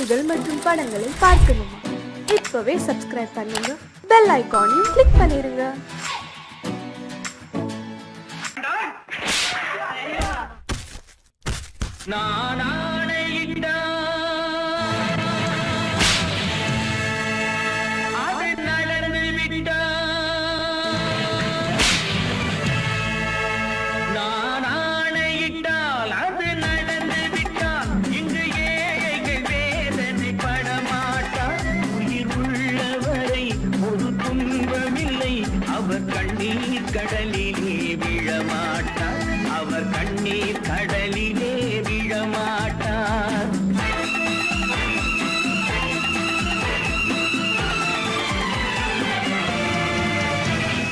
நிகழ்ச்சிகள் மற்றும் படங்களை பார்க்கணுமா? இப்பவே சப்ஸ்கிரைப் பண்ணுங்க, பெல் ஐகானையும் கிளிக் பண்ணிருங்க. கடலிலே விழமாட்டார், அவர் கண்ணீர் கடலிலே விழமாட்டார்.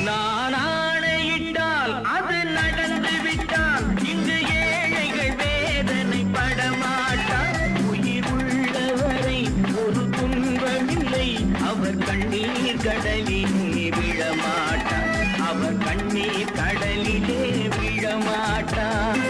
நான் ஆணையிட்டால் அது நடந்து விட்டால் இங்கு ஏழைகள் வேதனை படமாட்டார். உயிர் உள்ளவரை ஒரு துன்பமில்லை, அவர் கண்ணீர் கடலிலே விழமாட்டார், அவர் கண்ணீர் கடலிலே விழமாட்டார்.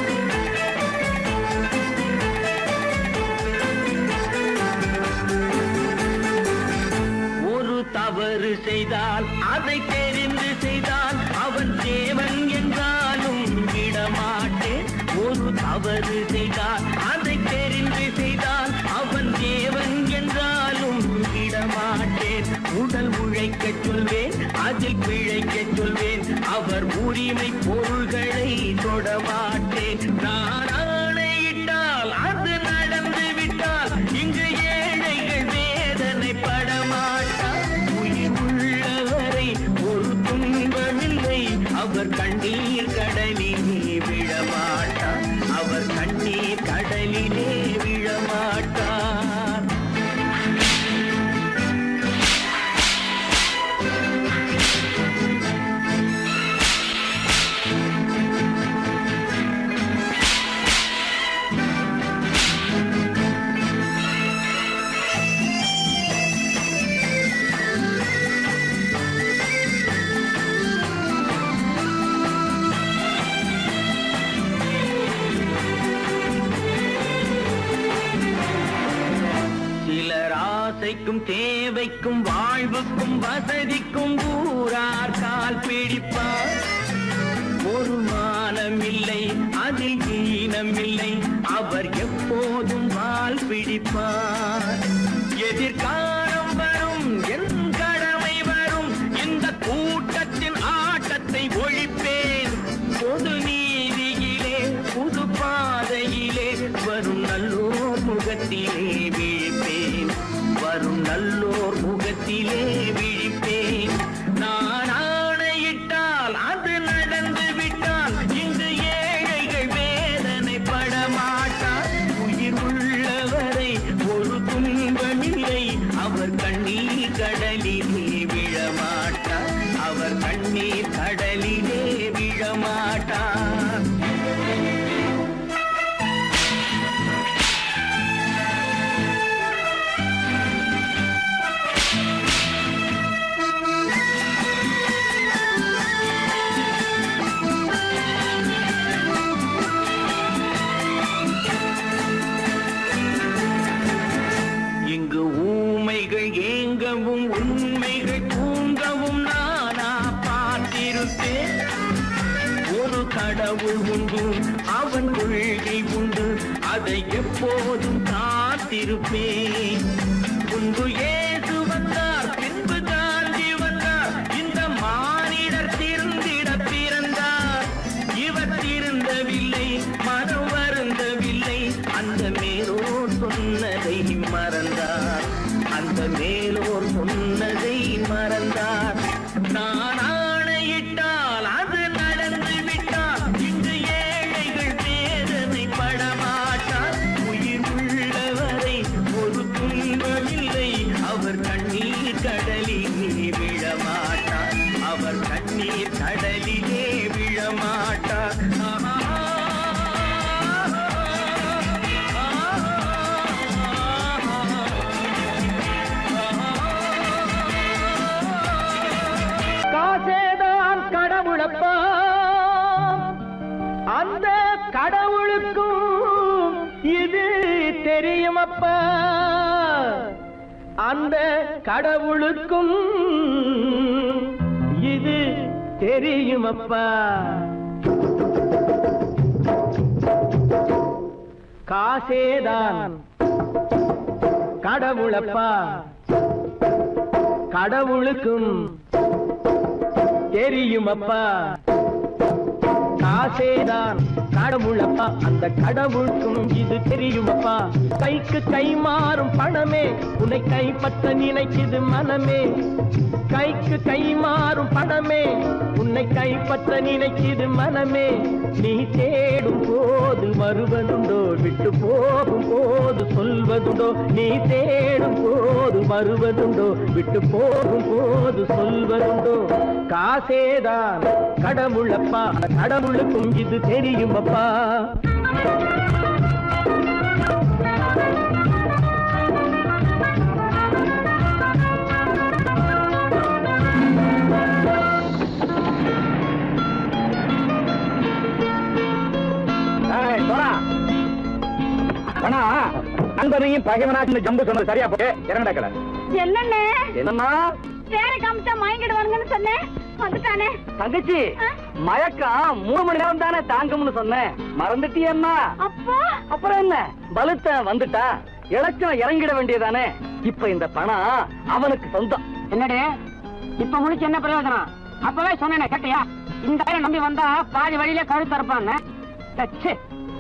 ஒரு தவறு செய்தால் அதை தெரிந்து செய்தால் அவன் தேவன் என்றாலும் விடமாட்டேன். ஒரு தவறு செய்தால் அதை தெரிந்து செய்தால் அவன் தேவன் என்றாலும் விடமாட்டேன். உடல் உழைக்க சொல்வேன், அதில் பிழைக்க சொல்வேன், அவர் உரிமை பொருள்களை தொடமாட்டேன். நான் ஆணையிட்டால் அது நடந்து விட்டால் இங்கு ஏழைகள் வேதனை படமாட்டார். உயிர் உள்ளவரை ஒரு துன்பமில்லை, அவர் கண்ணீர் கடலிலே விழமாட்டார், அவர் கண்ணீர் கடலிலே விழமாட்டார். ஆசைக்கும் தேவைக்கும் வாழ்வுக்கும் வசதிக்கும் ஊரார் கால் பிடிப்பார். ஒரு மானமில்லை, அதில் ஈனமில்லை, அவர் எப்போதும் வால் பிடிப்பார். எதிர்காலம் வரும், என் கடமை வரும், இந்த கூட்டத்தின் ஆட்டத்தை ஒழிப்பேன். பொது நீதியிலே புது பாதையிலே வரும் நல்லோர் முகத்திலே விழிப்பேன், வரும் நல்லோர் முகத்திலே விழிப்பேன். நான் ஆணையிட்டால் அது நடந்து விட்டால் இங்கு ஏழைகள் வேதனை படமாட்டார். உயிர் உள்ளவரை ஒரு துன்பமில்லை, அவர் கண்ணீர் கடலிலே விழமாட்டார், அவர் கண்ணீர் கடலிலே விழமாட்டார். இங்கு ஊமைகள் ஏங்கவும் உண்மைகள் தூங்கவும் நானா பார்த்திருப்பேன். ஒரு கடவுள் உண்டு, அவன் கொள்கை உண்டு, அதை எப்போதும் காத்திருப்பேன். முன்பு இயேசு வந்தார், பின்பு காந்தி வந்தார், இந்த மானிடர் திருந்திட பிறந்தார். இவர் திருந்தவில்லை, மனம் வருந்தவில்லை, அந்த மேலோர் சொன்னதை மறந்தார், அந்த மேலோர் சொன்னதை மறந்தார். நான் ஆணையிட்டால் அது நடந்து விட்டால் இங்கு ஏழைகள் வேதனை படமாட்டார். உயிர் உள்ளவரை ஒரு துன்பமில்லை, அவர் கண்ணீர் கடலிலே விழமாட்டார், அவர் கண்ணீர் கடலிலே விழமாட்டார். காசேதான் கடவுளப்பா, அந்த கடவுளுக்கும் இது தெரியுமப்பா. அந்த கடவுளுக்கும் இது தெரியுமப்பா. காசேதான் கடவுளப்பா, கடவுளுக்கும் தெரியுமப்பா. காசேதான் கடவுளப்பா, அந்த கடவுளுக்கும் இது தெரியுமப்பா. கைக்கு கை மாறும் பணமே உன்னை கைப்பற்ற நினைக்குது மனமே. கைக்கு கை மாறும் பணமே உன்னை கைப்பற்ற நினைக்குது மனமே. நீ தேடும் போது வருவதுண்டோ, விட்டு போகும் போது சொல்வதுண்டோ. நீ தேடும் போது வருவதுண்டோ, விட்டு போகும் போது சொல்வதுண்டோ. காசேதான் கடவுளப்பா, கடவுளுக்கும் இது தெரியுமப்பா. நண்பனையும் பகைவனாச்சு ஜம்பு சொன்னது சரியா போட்டு இறங்கடக்கல. என்னண்ணே என்னன்னா வேற காமிச்சா மயங்கிடுவானுங்கன்னு சொன்னேன், வந்துட்டானே. தங்கச்சி மயக்கம் 3 மணி நேரம் தானே தாங்கும்னு சொன்னேன், மறந்துட்டியம்மா? அப்போ அப்புறம் என்ன, பலுத்த வந்துட்டா இலச்சம் இறங்கிட வேண்டியதானே. இப்ப இந்த பணம் அவனுக்கு சொந்தம். என்னடே இப்ப முடிச்சு என்ன பிரயோஜனம்? அப்பவே சொன்னேனே கேட்டியா? இந்த பேரை நம்பி வந்தா பாதி வழியில கழுத்து இருப்பான்னு.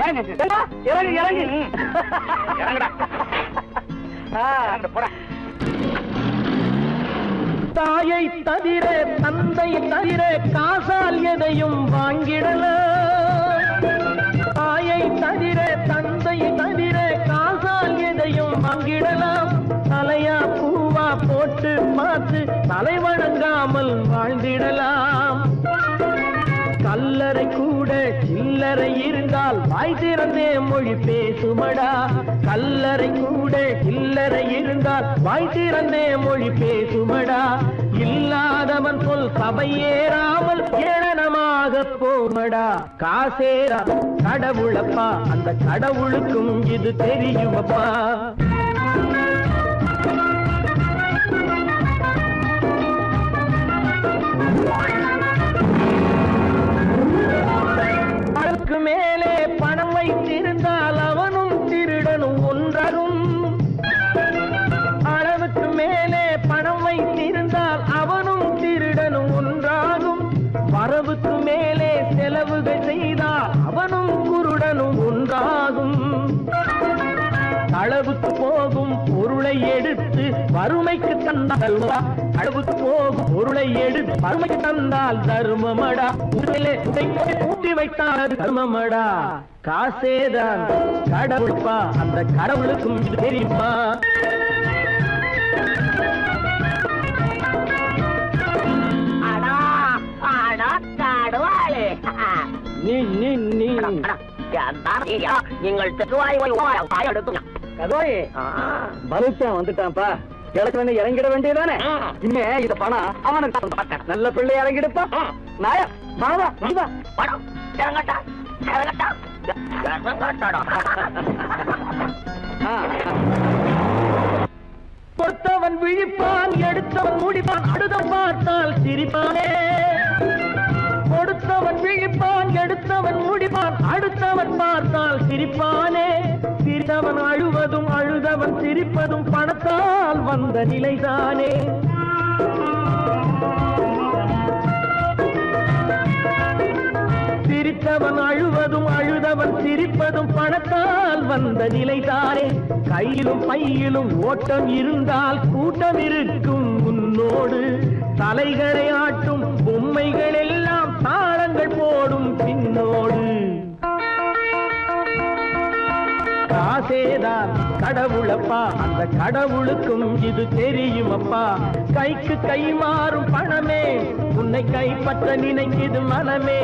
இறங்கு இறங்கு இறங்குடா. போடா. தாயை தவிர தந்தை தவிர காசால் எதையும் வாங்கிடலாம். தாயை தவிர தந்தை தவிர காசால் எதையும் வாங்கிடலாம். தலையா பூவா போட்டு பார்த்து தலை வணங்காமல் வாழ்ந்திடலாம். கல்லறை கூட சில்லறை இருந்தால் வாய் திறந்தே மொழி பேசுமடா. கல்லறை கூட சில்லறை இருந்தால் வாய் திறந்தே மொழி பேசுமடா. இல்லாதவன் சொல் சபையேறாமல் ஏளனமாக போமடா. காசேரா கடவுளப்பா, அந்த கடவுளுக்கும் இது தெரியுமப்பா. அளவுக்கு மேலே பணம் வைத்திருந்தால் அவனும் திருடனும் ஒன்றாகும். அளவுக்கு மேலே பணம் வைத்திருந்தால் அவனும் திருடனும் ஒன்றாகும். வரவுக்கு மேலே செலவுகள் செய்தால் அவனும் குருடனும் ஒன்றாகும். அளவுக்கு போகும் பொருளை எடுத்து வறுமைக்கு தந்தால் அளவுக்கு போகும் பொருளை எடுத்து வறுமைக்கு தந்தால் தர்மமடா. ஊட்டி வைத்தால் தர்மமடா. காசேதான் கடவுள்பா, அந்த கடவுளுக்கும் இது தெரியுமா? நீ நீ நீ நீங்கள் பலுத்தான் வந்துட்டான்ப்பா. கிழக்கு வந்து இறங்கிட வேண்டியதானே. இனிமே இந்த பணம் அவனுக்கு நல்ல பிள்ளை இறங்கிடுப்பா. நாயா மாவா வா படம் இறங்கட்டா இறங்கட்டா கொடுத்தவன் விழிப்பான், எடுத்தவன் முடிப்பான், அடுத்தவன் பார்த்தால் சிரிப்பானே. கொடுத்தவன் விழிப்பான், எடுத்தவன் முடிப்பான், அடுத்தவன் பார்த்தால் சிரிப்பானே. சிரித்தவன் அழுவதும் அழுதவன் சிரிப்பதும் பணத்தால் வந்த நிலைதானே. சிரித்தவன் அழுவதும் அழுதவன் சிரிப்பதும் பணத்தால் வந்த நிலைதானே. கையிலும் பையிலும் ஓட்டம் இருந்தால் கூட்டம் இருக்கும் உன்னோடு. தலைகளை ஆட்டும் பொம்மைகள் எல்லாம் தாளங்கள் போடும் பின்னோடு. காசேதான் கடவுளப்பா, அந்த கடவுளுக்கும் இது தெரியுமப்பா. கைக்கு கை மாறும் பணமே உன்னை கைப்பற்ற நினைக்குது மனமே.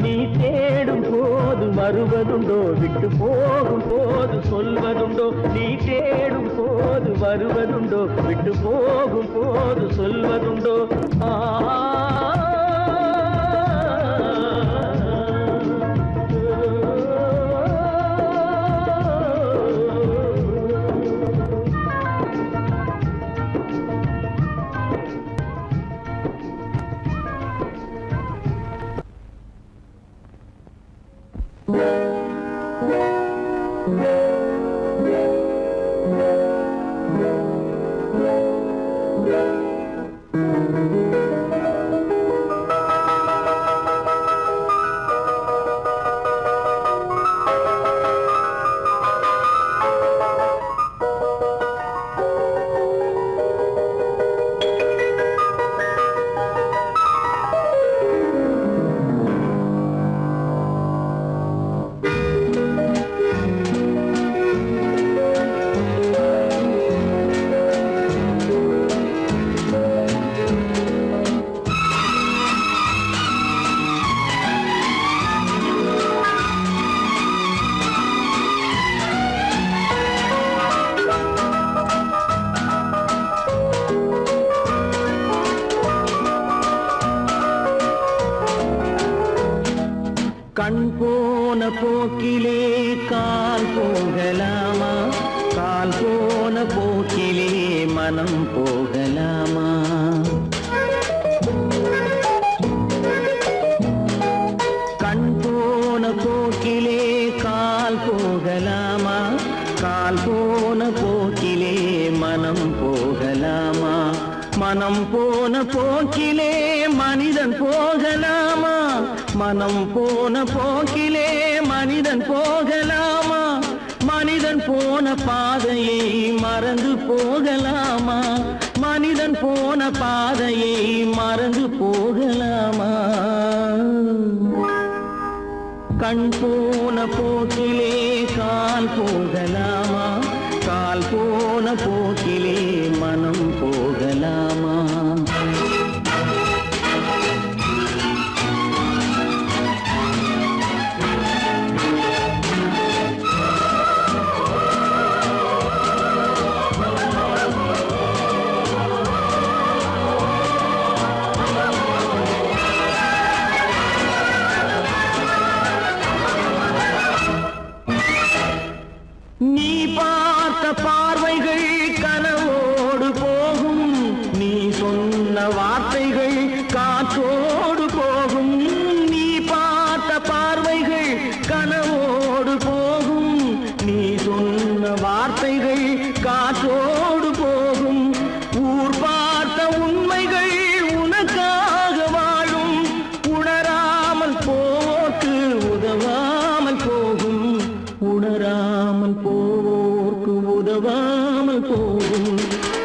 நீ தேடும் போது வருவதுண்டோ, விட்டு போகும் போது சொல்வதுண்டோ. நீ தேடும் போது வருவதுண்டோ, விட்டு போகும் போது சொல்வதுண்டோ. கண் போன போக்கிலே கால் போகலாமா, கால் போன போக்கிலே மனம் போகலாமா? கண் போன போக்கிலே கால் போகலாமா, கால் போன போக்கிலே மனம் போகலாமா? மனம் போன போக்கிலே மனிதன் போகலாமா, மனம் போன போக்கிலே மனிதன் போகலாமா? மனிதன் போன பாதையை மறந்து போகலாமா, மனிதன் போன பாதையை மறந்து போகலாமா? கண் போன போக்கிலே கால் போகலாமா, கால் போன போக்கிலே மனம் போகலாமா? நீ பார்த்த பார்வைகள் கனவோடு போகும், நீ சொன்ன வார்த்தைகள் காற்றோடு போகும். நீ பார்த்த பார்வைகள் கனவோடு போகும், நீ சொன்ன வார்த்தைகள் காற்றோடு போகும். ஊர் பார்த்த உண்மைகள் உனக்காக வாழும், உணராமல் போக்கு உதவாமல் போகும், உணராமல் போவோர்க்கு உதவாமல் போகும்.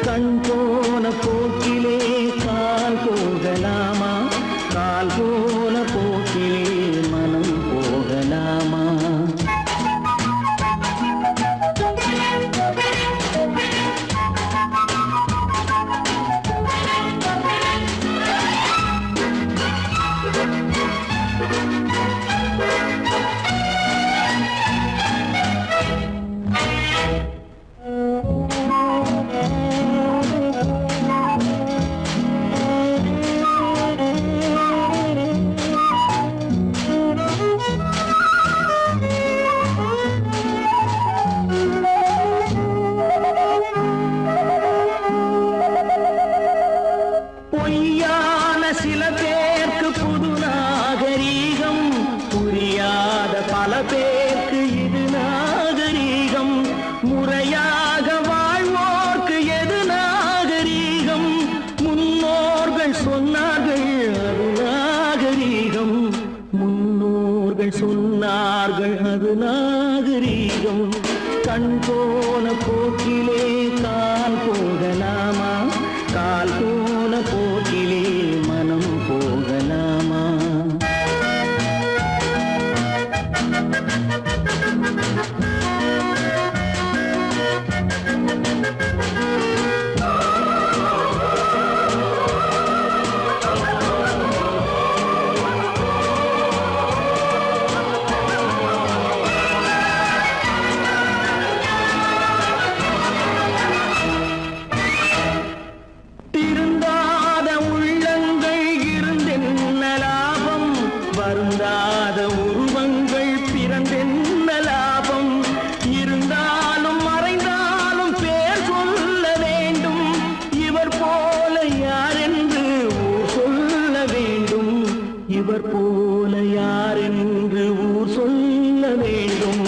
கண் போன போக்கிலே கால் போகலாமா, கால் போன போக்கிலே மனம் போகலாமா? பொய்யான சில பேருக்கு புது நாகரீகம், புரியாத பல பேருக்கு இது நாகரீகம். முறையாக வாழ்வோர்க்கு எது நாகரீகம்? முன்னோர்கள் சொன்னார்கள் அது நாகரீகம், முன்னோர்கள் சொன்னார்கள் அது நாகரீகம். கண் போன போக்கிலே கால் போகலாமா, கால் போன போக்கிலே மனம் போகலாமா? திருந்தாத உள்ளங்கள் இருந்தென்ன லாபம், வருந்தாத உருவங்கள் பிறந்தென்ன லாபம்? இருந்தாலும் மறைந்தாலும் பேர் சொல்ல வேண்டும், இவர் போல யார் என்று ஊர் சொல்ல வேண்டும், இவர் போல யார் என்று ஊர் சொல்ல வேண்டும்.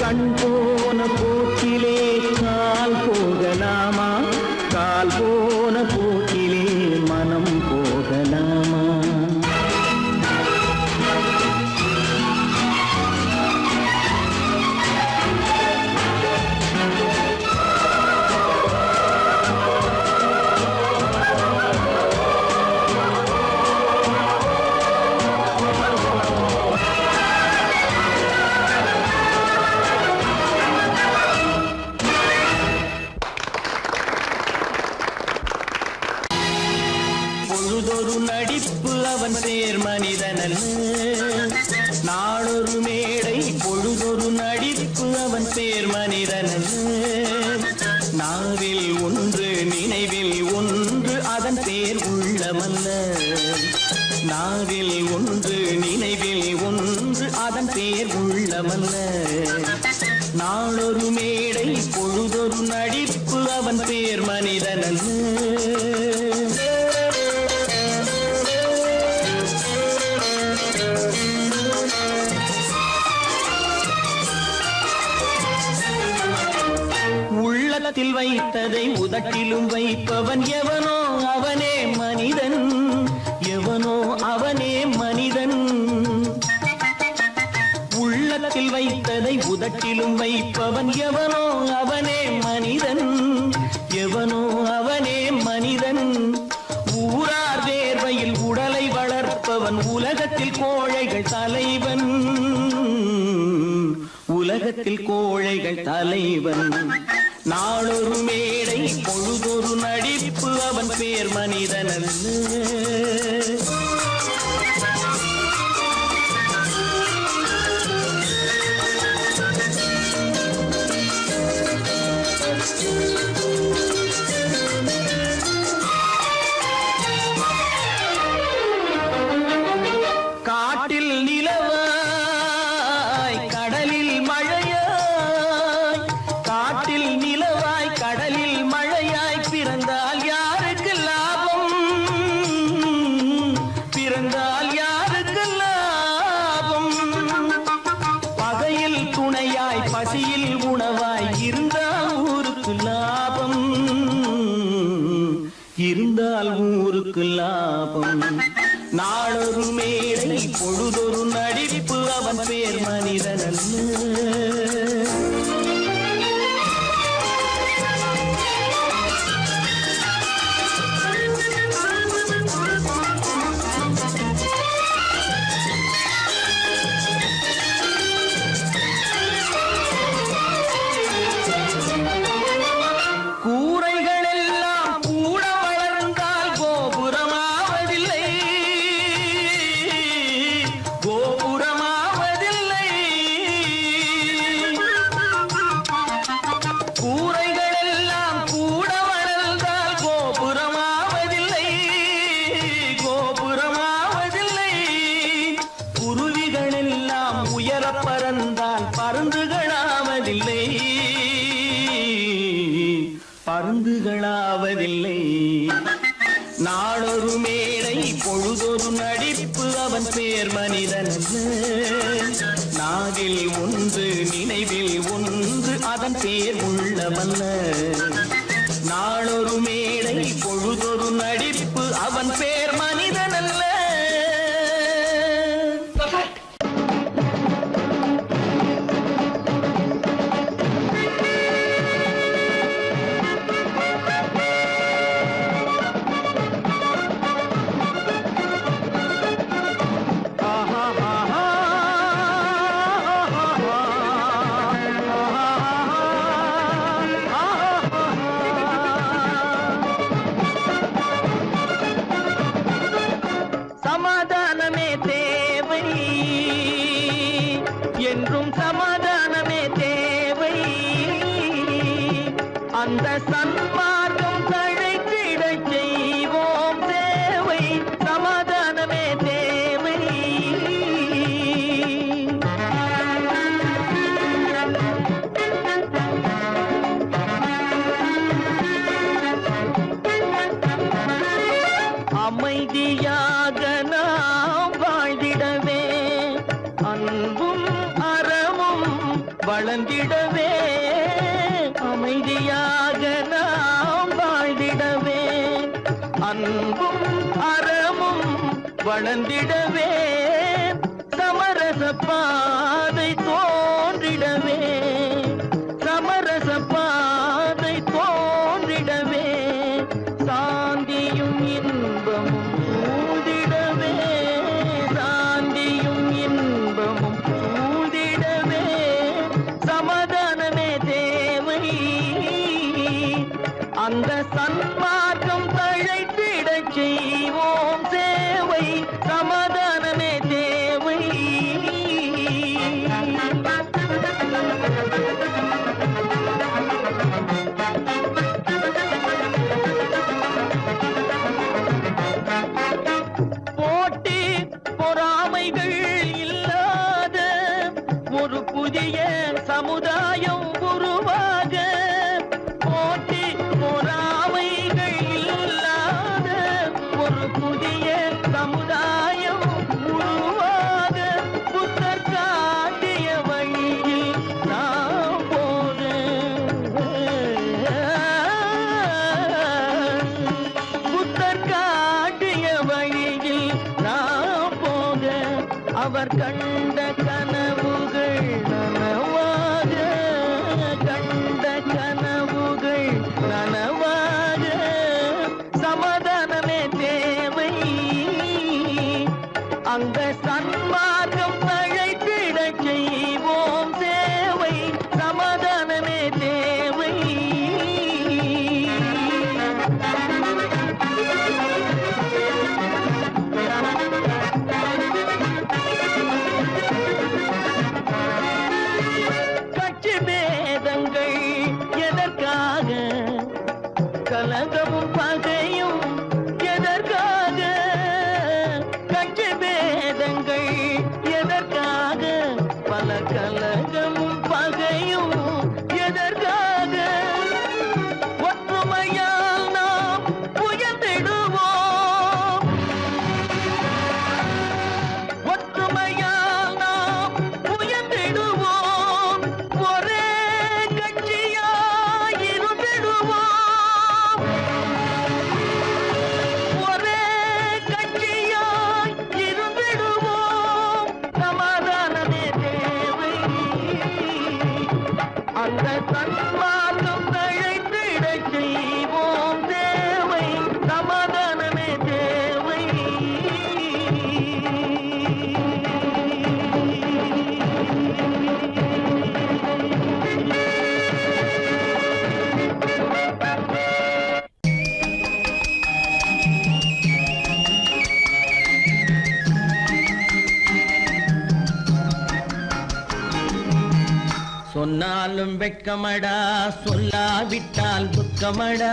கண் போன போக்கிலே கால் போகலாமா, கால் போன போக்கிலே மனம் போகலாமா? பொழுதொரு நடிப்பு அவன் சேர் மனிதனல்ல, நாளொரு மேடை பொழுதொரு நடிப்பு அவன் சேர் மனிதனல்ல. நாவில் ஒன்று நினைவில் ஒன்று அதன் பேர் உள்ளமல்ல, நாவில் ஒன்று நினைவில் ஒன்று அதன் பேர் உள்ளவல்ல. நாளொரு மேடை பொழுதொரு நடிப்பு அவன் பேர் மனிதனல்ல. உள்ளத்தில் வைத்ததை உதட்டிலும் வைப்பவன் எவனோ அவனே மனிதன், எவனோ அவனே மனிதன். உள்ளத்தில் வைத்ததை உதட்டிலும் வைப்பவன் எவனோ அவனே மனிதன், எவனோ அவனே மனிதன். ஊரார் வேர்வையில் உடலை வளர்ப்பவன் உலகத்தில் கோழைகள் தலைவன், உலகத்தில் கோழைகள் தலைவன். நாளொரு மேடை பொழுதொரு நடிப்பு அவன் பேர் மனிதனல்ல. காட்டில் நிலவாய் கடலில் மழையாய், காட்டில் நிலவாய் கடலில் மழையாய் பிறந்தால் யாருக்கு லாபம், பிறந்தால் யாருக்கு லாபம். பகையில் துணையாய் பசியில் உணவாய் இருந்தால் ஊருக்கு லாபம், இருந்தால் ஊருக்கு லாபம். நாளொரு மேடை பொழுதொரு நடிப்பு அவன் பேர் மனிதனல்ல. கூரைகள் எல்லாம் கூட வளர்ந்தால் கோபுரமாவதில்லை, கோபுரமாவதில்லை. கூரைகள் எல்லாம் கூட வளர்ந்தால் கோபுரமாவதில்லை, கோபுரமாவதில்லை. குருவிகள் எல்லாம் உயர பறந்தால் பருந்துகளாவதில்லை, பருந்துகளாவதில்லை. நாளொரு மேடை பொழுதொரு நடிப்பு அவன் பேர் மனிதனல்ல. நாவில் ஒன்று நினைவில் ஒன்று அதன் பேர் உள்ளவல்ல. நாளொரு மேடை பொழுதொரு நடிப்பு அவன் பேர் மனிதனல்ல. சமாதானமே தேவை என்றும் சமாதானமே தேவை. அந்த சன்மார்க்கம் தழைத்திடச் செய்வோம் சேவை. சமாதானமே தேவை. அமைதியாக நாம் வாழ்ந்திடவே, அன்பும் அறமும் வளர்ந்திடவே. அமைதியாக நாம் வாழ்ந்திடவே, அன்பும் அறமும் வளர்ந்திடவே. சமரச பாதை தோன்றிடவே, சமரச பாதை தோன்றிடவே. சாந்தியும் இன்பமும் சூழ்ந்திடவே, சாந்தியும் இன்பமும் சூழ்ந்திடவே. சமாதானமே தேவை. அந்த சன்மார்க்கம் தழைத்திடச் செய்வோம் சேவை. சமாதானமே தேவை. போட்டி பொறாமைகள் இல்லாத அவர் கண்ட கனவுகள் நனவாக, கண்ட கனவுகள் நனவாக, சமாதானமே தேவை. அங்க சன்மார்க்கம் தழைத்திட செய்வோம் சேவை, சமாதானமே தேவை. கட்சி பேதங்கள் எதற்காக, கலகமும் பகையும் எதற்காக, கட்சி பேதங்கள் எதற்காக, பல கலகமும் பகையும் எதற்காக, ஒற்றுமையால் நாம் உயர்ந்திடுவோம், ஒற்றுமையால் நாம் உயர்ந்திடுவோம், ஒரே கட்சியாய் இருந்திடுவோம், ஒரே கட்சியாய் இருந்திடுவோம், சமாதானமே தேவை. அந்த சன்மார்க்கம் தழைத்திட செய்வோம் தேவை, சமாதானமே தேவை. சொன்னாலும் வெட்கமடா, சொல்லாவிட்டால் துக்கமடா,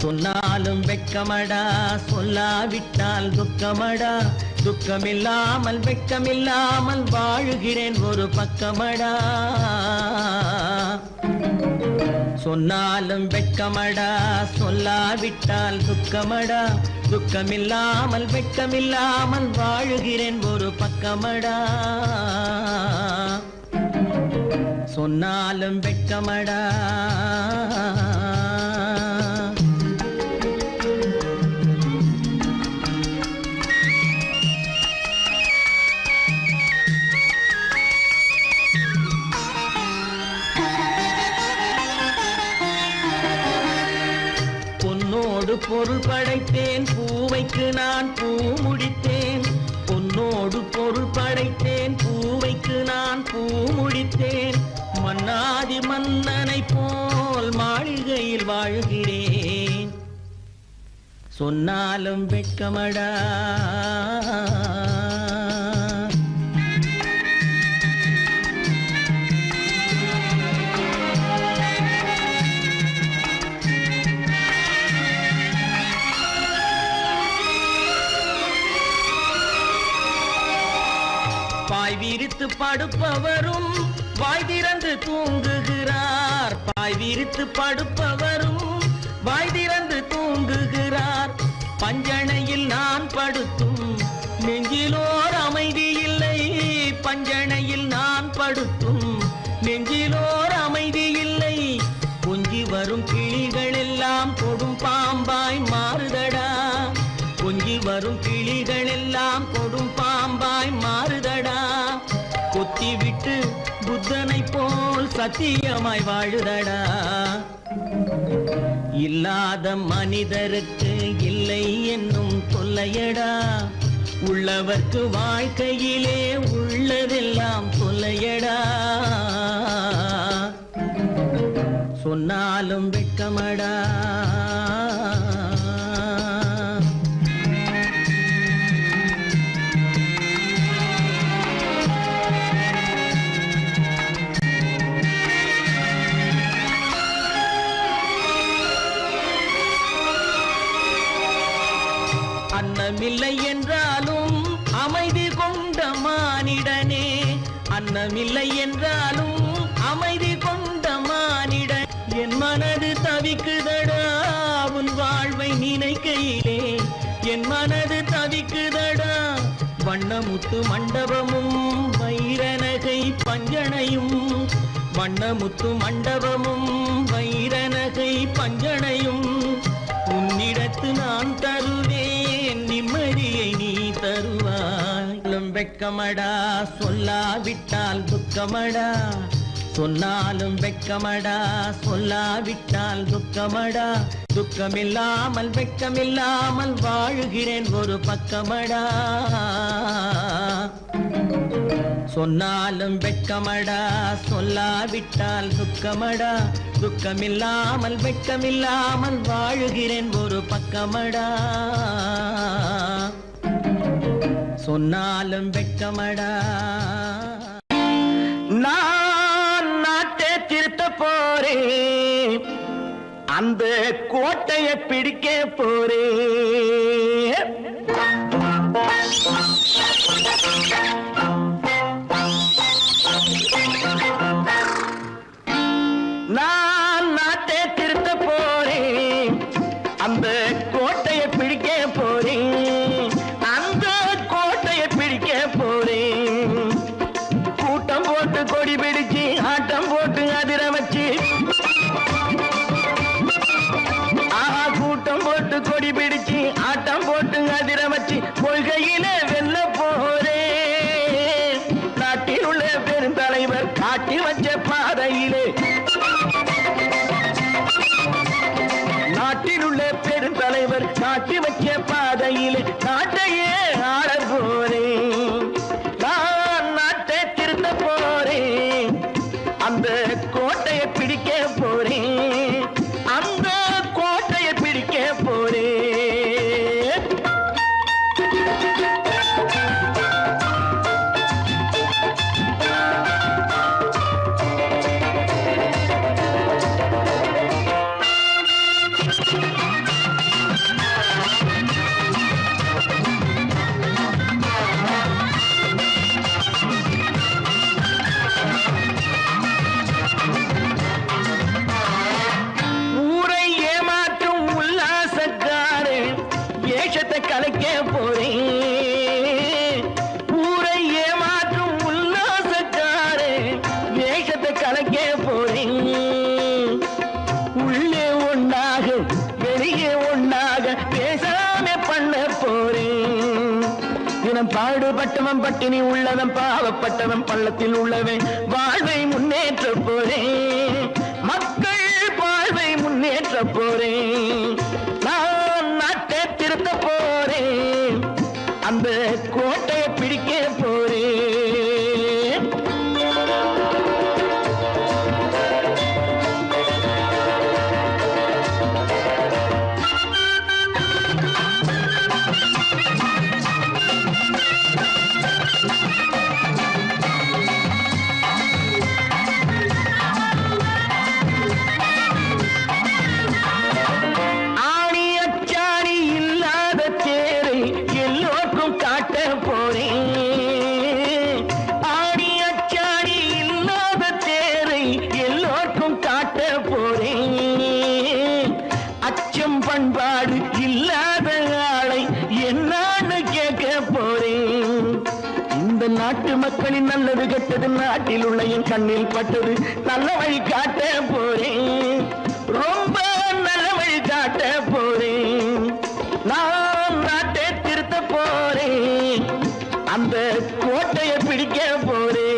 சொன்னாலும் வெட்கமடா, சொல்லாவிட்டால் துக்கமடா, துக்கமில்லாமல் வெட்கமில்லாமல் வாழுகிறேன் ஒரு பக்கமடா. சொன்னாலும் வெட்கமடா, சொல்லாவிட்டால் துக்கமடா, துக்கமில்லாமல் வெட்கமில்லாமல் வாழுகிறேன் ஒரு பக்கமடா. சொன்னாலும் வெட்கமடா. பொன்னோடு பொருள் படைத்தேன், பூவைக்கு நான் பூ முடித்தேன், பொன்னோடு பொருள் படைத்தேன், பூவைக்கு நான் பூ முடித்தேன், மன்னாதி மன்னனை போல் மாளிகையில் வாழ்கிறேன். சொன்னாலும் வெட்கமடா. பாய் விரித்து படுப்பவரும் வாய் திறந்து தூங்குகிறார், பாய் விரித்து படுப்பவரும் வாய் திறந்து தூங்குகிறார். பஞ்சணையில் நான் படுத்தும் நெஞ்சிலோர் அமைதி இல்லை, பஞ்சணையில் நான் படுத்தும் நெஞ்சிலோர் அமைதி இல்லை. கொஞ்சி வரும் கிளிகள் எல்லாம் கொடும் பாம்பாய் மாறுதடா, கொஞ்சி வரும் கிளிகள் எல்லாம் கொடும் பாம்பாய் மாறுதடா. கொத்தி விட்டு புத்தனை போல் சத்தியமாய் வாழுதடா. இல்லாத மனிதருக்கு இல்லை என்னும் தொல்லையடா, உள்ளவர்க்கு வாழ்க்கையிலே உள்ளதெல்லாம் தொல்லையடா. சொன்னாலும் வெட்கமடா. அன்னமில்லை என்றாலும் அமைதி கொண்ட மானிடனே, அன்னமில்லை என்றாலும் அமைதி கொண்ட மானிடன். என் மனது தவிக்குதடா உன் வாழ்வை நினைக்கையிலே, என் மனது தவிக்குதடா. வண்ணமுத்து மண்டபமும் வைரநகை பஞ்சனையும், வண்ணமுத்து மண்டபமும் வைரநகை பஞ்சனையும் உன்னிடத்து நான் தருவேன், நிம்மதியை நீ தருவாய். வெட்கமடா சொல்லாவிட்டால் துக்கமடா சொன்னாலும் வெட்கமடா சொல்லாவிட்டால் துக்கமடா துக்கமில்லாமல் வெட்கமில்லாமல் வாழுகிறேன் ஒரு பக்கமடா சொன்னாலும் வெட்கமடா சொல்லாவிட்டால் துக்கமடா துக்கமில்லாமல் வெட்கமில்லாமல் வாழுகிறேன் ஒரு பக்கமடா சொன்னாலும் வெட்கமடா நான் நாட்டை திருத்த போறேன் அந்த கோட்டையை பிடிக்க போறேன் நான் நாட்டை திருத்த போறேன் அந்த கோட்டையை பிடிக்க போறேன் அந்த கோட்டையை பிடிக்க போறேன் கூட்டம் போட்டு கொடி பிடிச்சு ஆட்டம் போட்டு அதிர வச்சு கூட்டம் போட்டு கொடி பிடிச்சு ஆட்டம் போட்டு அதிர வச்சு கொள்கையில வெல்ல போறேன் நாட்டில் உள்ள பெருந்தலைவர் காட்டி வச்ச பாதையிலே நாட்டில் உள்ள பெருந்தலைவர் காட்டி வச்ச பாதையிலே நாட்டையே ஆள போறேன் நான் நாட்டை திருத்த போறேன் அந்த கோட்டையை பிடிக்க போறேன் அந்த கோட்டையை பிடிக்க போறேன் ஊரை ஏமாற்றும் உல்லாசக்காரு ஏஷத்தை கலைக்க போறேன் ஊரை ஏமாற்றும் உல்லாசக்காரு ஏஷத்தை கலைக்க போறேன் உள்ளே ஒண்ணாக வெளியே ஒண்ணாக பேசாம பண்ண போறேன் தினம் பாடுபட்டவன் பட்டினி உள்ளவன் பாவப்பட்டவன் பள்ளத்தில் உள்ளவன் வாழ்வை முன்னேற்ற போறேன் மக்கள் வாழ்வை முன்னேற்ற போறேன் நான் நாட்டை திருத்த போறேன் அந்த கோட்டையை பிடிக்க போறேன் ஆணி அச்சாணி இல்லாத தேரை எல்லோருக்கும் காட்ட போறேன் ஆணி அச்சாணி இல்லாத தேரை எல்லோருக்கும் காட்ட போறேன் அச்சம் பண்பாடு இல்லாத ஆளை என்னான்னு கேட்க போறேன் இந்த நாட்டு மக்களின் நல்லது கெட்டது நாட்டில் உள்ள என் கண்ணில் பட்டது நல்ல வழி காட்ட போறேன் ரொம்ப நல்ல வழி காட்ட போறேன் நான் நாட்டை திருத்த போறேன் அந்த கோட்டையை பிடிக்க போறேன்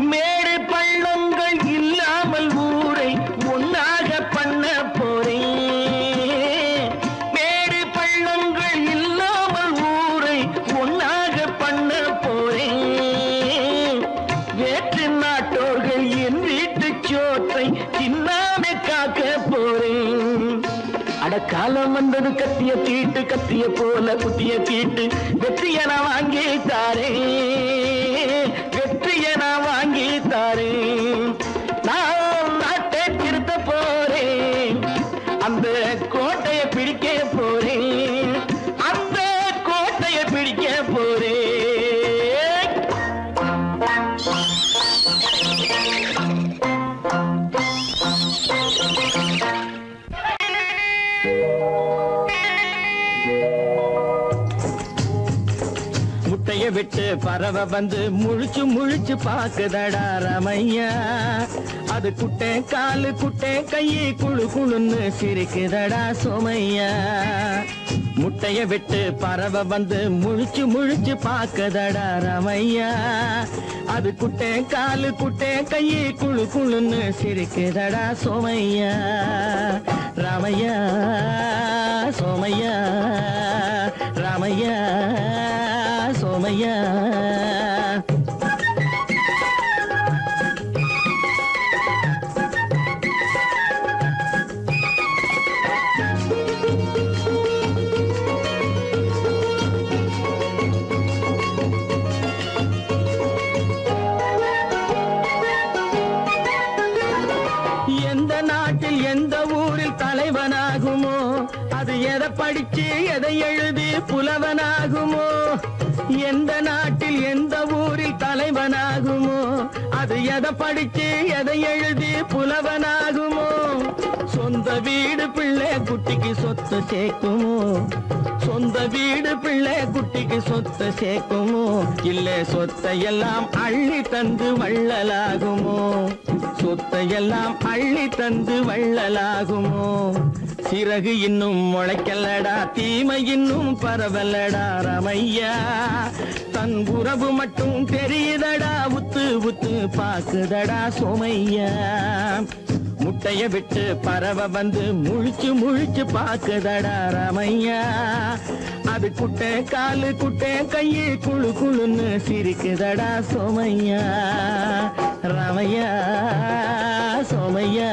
மேடு பள்ளங்கள் இல்லாமல் ஊரை ஒன்னாக பண்ண போறேன் மேடு பள்ளங்கள் இல்லாமல் ஊரை ஒன்னாக பண்ண போறேன் வேற்று நாட்டோர்கள் என் வீட்டு சோற்றை தின்னாமே காக்க போறேன் அட காலம் வந்தது கத்திய தீட்டு கத்திய போல குத்திய தீட்டு வெற்றிய நான் வாங்கி தாரேன் வெற்றிய நான் வாங்கி தாரேன் நான் நாட்டை திருத்த போறேன் அந்த கோட்டையை பிடிக்க போறேன் அந்த கோட்டையை பிடிக்க போறேன் முட்டைய விட்டு பறவை வந்து முழிச்சு முழிச்சு பாக்குதடா ரமையா. அது குட்டை காலு குட்டை கையை குழு குழுன்னு சிரிக்குதடா சோமையா. முட்டைய விட்டு பறவை வந்து முழிச்சு முழிச்சு பாக்குதடா ரமையா. அது குட்டை காலு குட்டை கையை குழு குழுன்னு சிரிக்குதடா சோமையா. ராமையா சோமையா ராமையா சோமையா. எந்த நாட்டில் எந்த ஊரில் தலைவனாகுமோ, அது எதை படிச்சு எதை எழுதி புலவனாகுமோ. எந்த நாட்டில் எந்த ஊரில் தலைவனாகுமோ, அது எதை படிச்சு எதை எழுதி புலவனாகுமோ. சொந்த வீடு பிள்ளை குட்டிக்கு சொத்து சேர்க்குமோ, சொந்த வீடு பிள்ளை குட்டிக்கு சொத்து சேர்க்குமோ. இல்ல சொத்தையெல்லாம் அள்ளி தந்து வள்ளலாகுமோ, சொத்தையெல்லாம் அள்ளி தந்து வள்ளலாகுமோ. சிறகு இன்னும் முளைக்கல்லடா, தீமை இன்னும் பரவலடா ரமையா. தன் உறவு மட்டும் தெரியுதடா, உத்து உத்து பாக்குதடா சோமையா. முட்டைய விட்டு பறவை வந்து முழிச்சு முழிச்சு பாக்குதடா ரமையா. அது குட்டை காலு குட்டை கையை குழு குழுன்னு சிரிக்குதடா சோமையா. ரமையா சோமையா.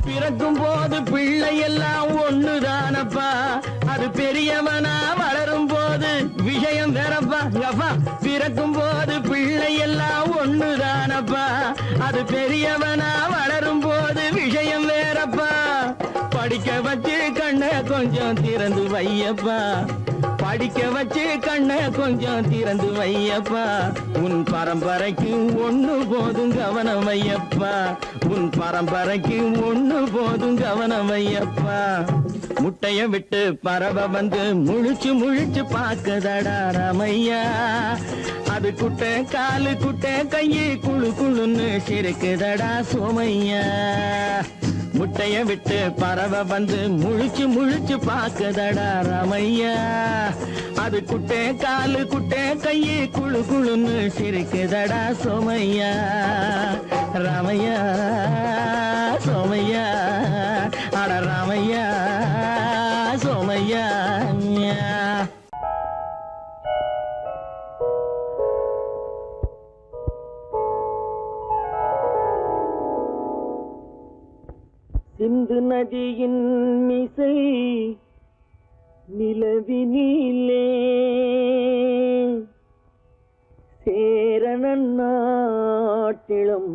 பிறக்கும் போது பிள்ளை எல்லாம் ஒண்ணுதானப்பா, அது பெரியவனா வளரும் போது விஷயம் வேறப்பா. பிறக்கும் போது பிள்ளை எல்லாம் ஒண்ணுதானப்பா, அது பெரியவனா வளரும் போது விஷயம் வேறப்பா. படிக்க வச்சு கண்ண கொஞ்சம் திறந்து வையப்பா, படிக்க வச்சு கண்ண கொஞ்சம் திறந்து வையப்பா. உன் பரம்பரைக்கு ஒண்ணு போதும் கவனம் வையப்பா, உன் பரம்பரைக்கு ஒண்ணு போதும் கவனம் வையப்பா. முட்டைய விட்டு பறவை வந்து முழிச்சு முழிச்சு பாக்குதடா ரமையா. அது குட்டை காலு குட்டை கையை குழு குழுன்னு சிரிக்குதடா சோமையா. முட்டைய விட்டு பறவை வந்து முழிச்சு முழிச்சு பாக்குதடா ரமையா. அது குட்டை காலு குட்டை கையை குழு குழுன்னு சிரிக்குதடா சோமையா. ராமையா சோமையா. அட ராமையா சோமையா. சிந்து நதியின் மிசை நிலவினிலே சேரணன் நாட்டிலும்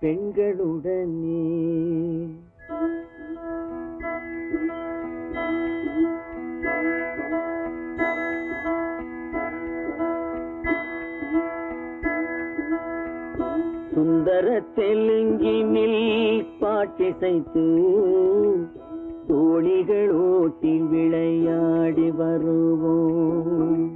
பெண்களுடனே சுந்தர தெலுங்கினில் பாட்டிசைத்து தோணிகள் ஓட்டி விளையாடி வருவோம்.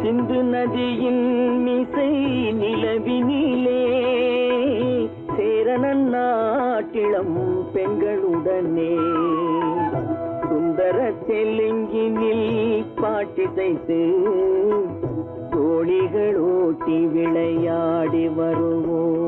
சிந்து நதியின் மிசை நிலவினிலே சேரணன் நாட்டிளம் பெண்களுடனே சுந்தர தெலுங்கினில் பாட்டிசைத்து தோணிகள் ஓட்டி விளையாடி வருவோம்.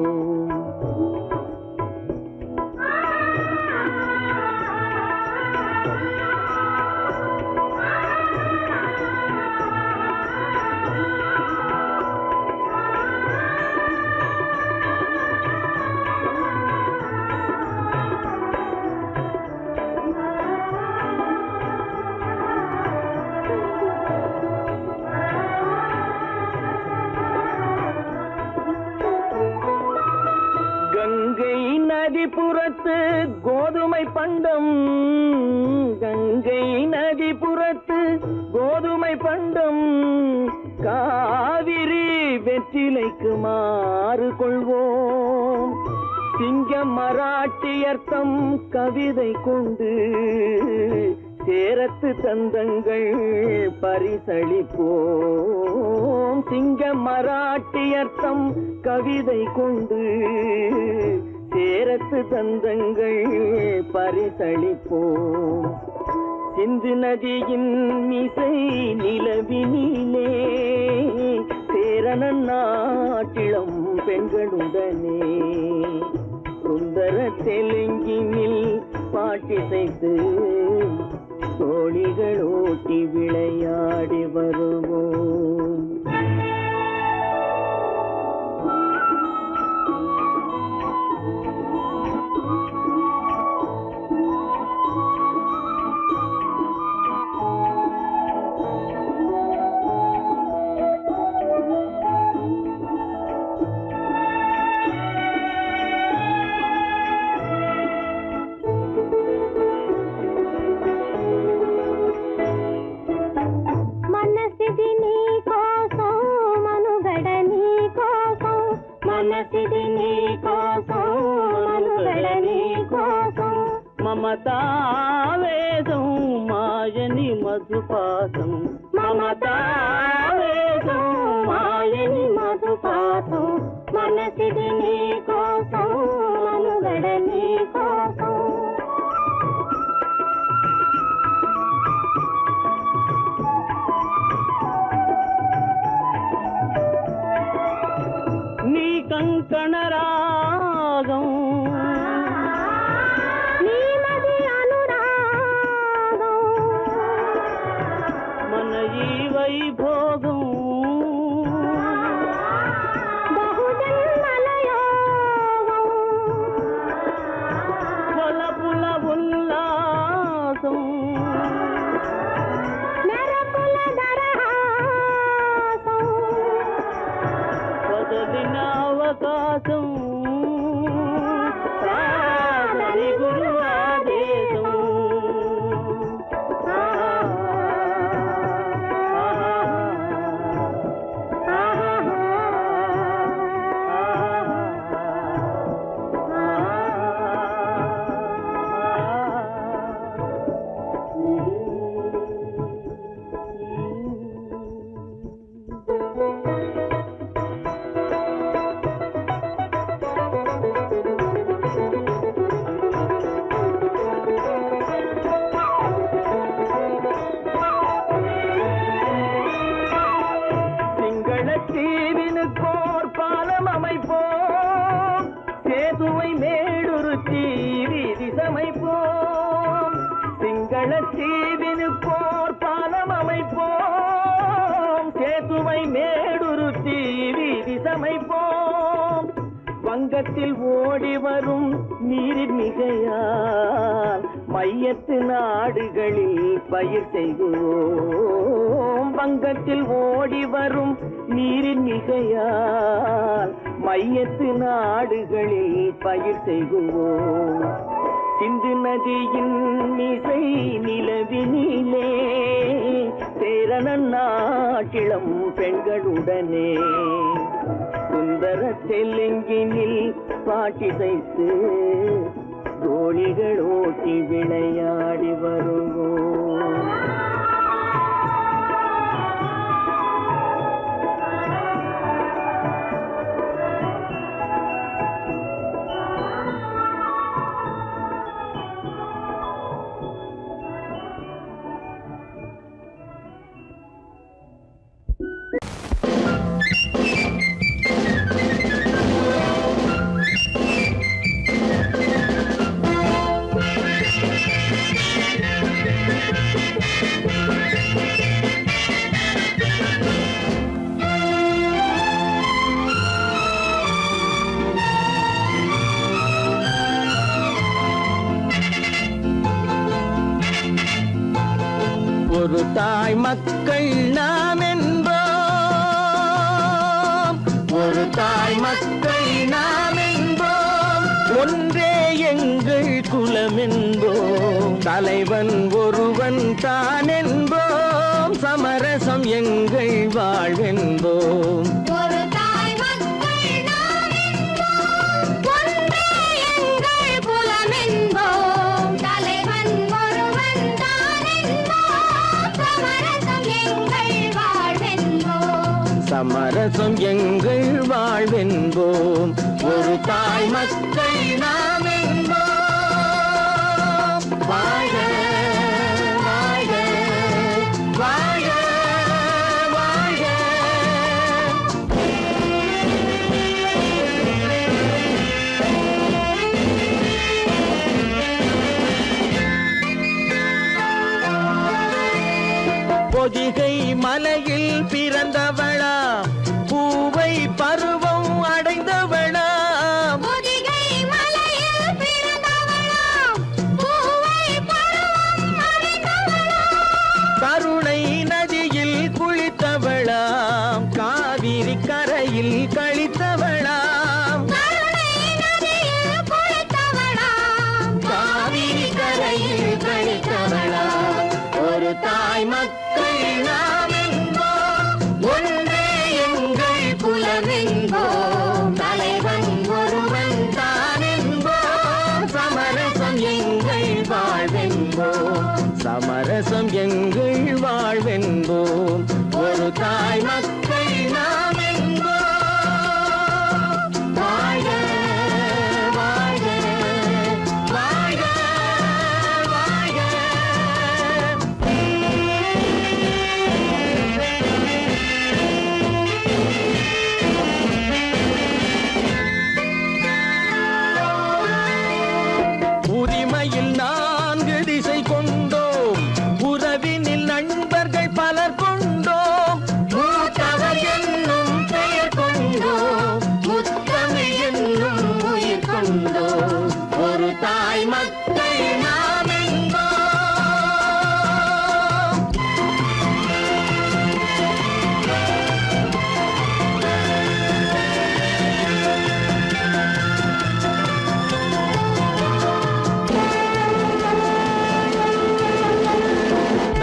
கோதுமை பண்டம் கங்கை நதி புறத்து கோதுமை பண்டம் காவிரி வெற்றிலைக்கு மாறு கொள்வோம் சிங்கம் மராட்டியர்த்தம் கவிதை கொண்டு சேரத்து தந்தங்கள் பரிசளிப்போம் சிங்கம் மராட்டியர்த்தம் கவிதை கொண்டு சேரத்து தந்தங்கள் பரிசளிப்போம் சிந்து நதியின் மிசை நிலவினிலே சேரணன் நாட்டிளம் பெண்களுடனே சுந்தர தெலுங்கினில் பாட்டிசைத்து தோழிகள் ஓட்டி விளையாடி வருவோம் మమతావేదం మాయని మధుపాసం మమతావేదం మాయని మధుపాసం మనసిది నీ కోసం మనుగడ నీ కోసం నీ కంకణ రాగం వైభోగం బహుజన్మలయోగం కొలపుల ఉల్లాసం మెరపుల దరహాసం వదలిన అవకాశం సాధని గురు ఆదేశం தீவினுக்கோர் பாலம் அமைப்போம் சேதுவை மேடுருத்தி வீதி சமைப்போம் வங்கத்தில் ஓடி வரும் நீரின் மிகையால் மையத்து நாடுகளில் பயிர் செய்வோம் வங்கத்தில் ஓடி வரும் நீரின் மிகையால் மையத்து நாடுகளில் பயிர் செய்வோம் சிந்து நதியின் மிசை நிலவினிலே சேரணன் நாட்டிளம் பெண்களுடனே சுந்தர தெலுங்கினில் பாட்டிசைத்து தோழிகள் ஓட்டி விளையாடி வருவோம் ஒரு தாய் மக்கள் நாம் என்போம் ஒரு தாய் மக்கள் நாம் என்போம் ஒன்றே எங்கள் குலம் என்போம், தலைவன் ஒருவன் தான் என்போம், சமரசம் எங்கள் வாழ்வென்போம். ஒரு தாய் மக்கள் நாம் என்போம், ஒன்றே எங்கள் குலம் என்போம், தலைவன் ஒருவன் தான் என்போம், சமரசம் எங்கள் வாழ்வென்போம். சமரசம் எங்கள் வாழ்வென்போம், ஒரு தாய் மக்கள் நாம் என்போம். வாழ்க வாழ்க வாழ்க வாழ்க. பொதிகை மலையில் பிறந்தவளா, பூவை பருவம் அடைந்தவளா, பொதிகை மலையில் பிறந்தவளாம், பூவை பருவம் அடைந்தவளாம். கருணை நதியில் குளித்தவளாம், காவிரி கரையில் கழித்தவளாம், கருணை நதியில் குளித்தவளாம், காவிரி கரையில் கழித்தவளாம். ஒரு தாய் மக்கள் நாம் என்போம், ஒன்றே எங்கள் குலம் என்போம், தலைவன் ஒருவன் தான் என்போம், சமரசம் எங்கள் வாழ்வென்போம், சமரசம் எங்கள் வாழ்வென்போம், ஒரு தாய் மக்கள் நாம் என்போம். வாழ்க வாழ்க வாழ்க வாழ்க. உரிமையில் 4 திசை கொண்டோம், உறவினில் நண்பர்கள் பலர் கொண்டோம், மூத்தவர் என்னும் பெயர் கொண்டோம், முத்தமிழ் என்னும் உயிர் கொண்டோம், ஒரு தாய் மக்கள் நாம் என்போம்.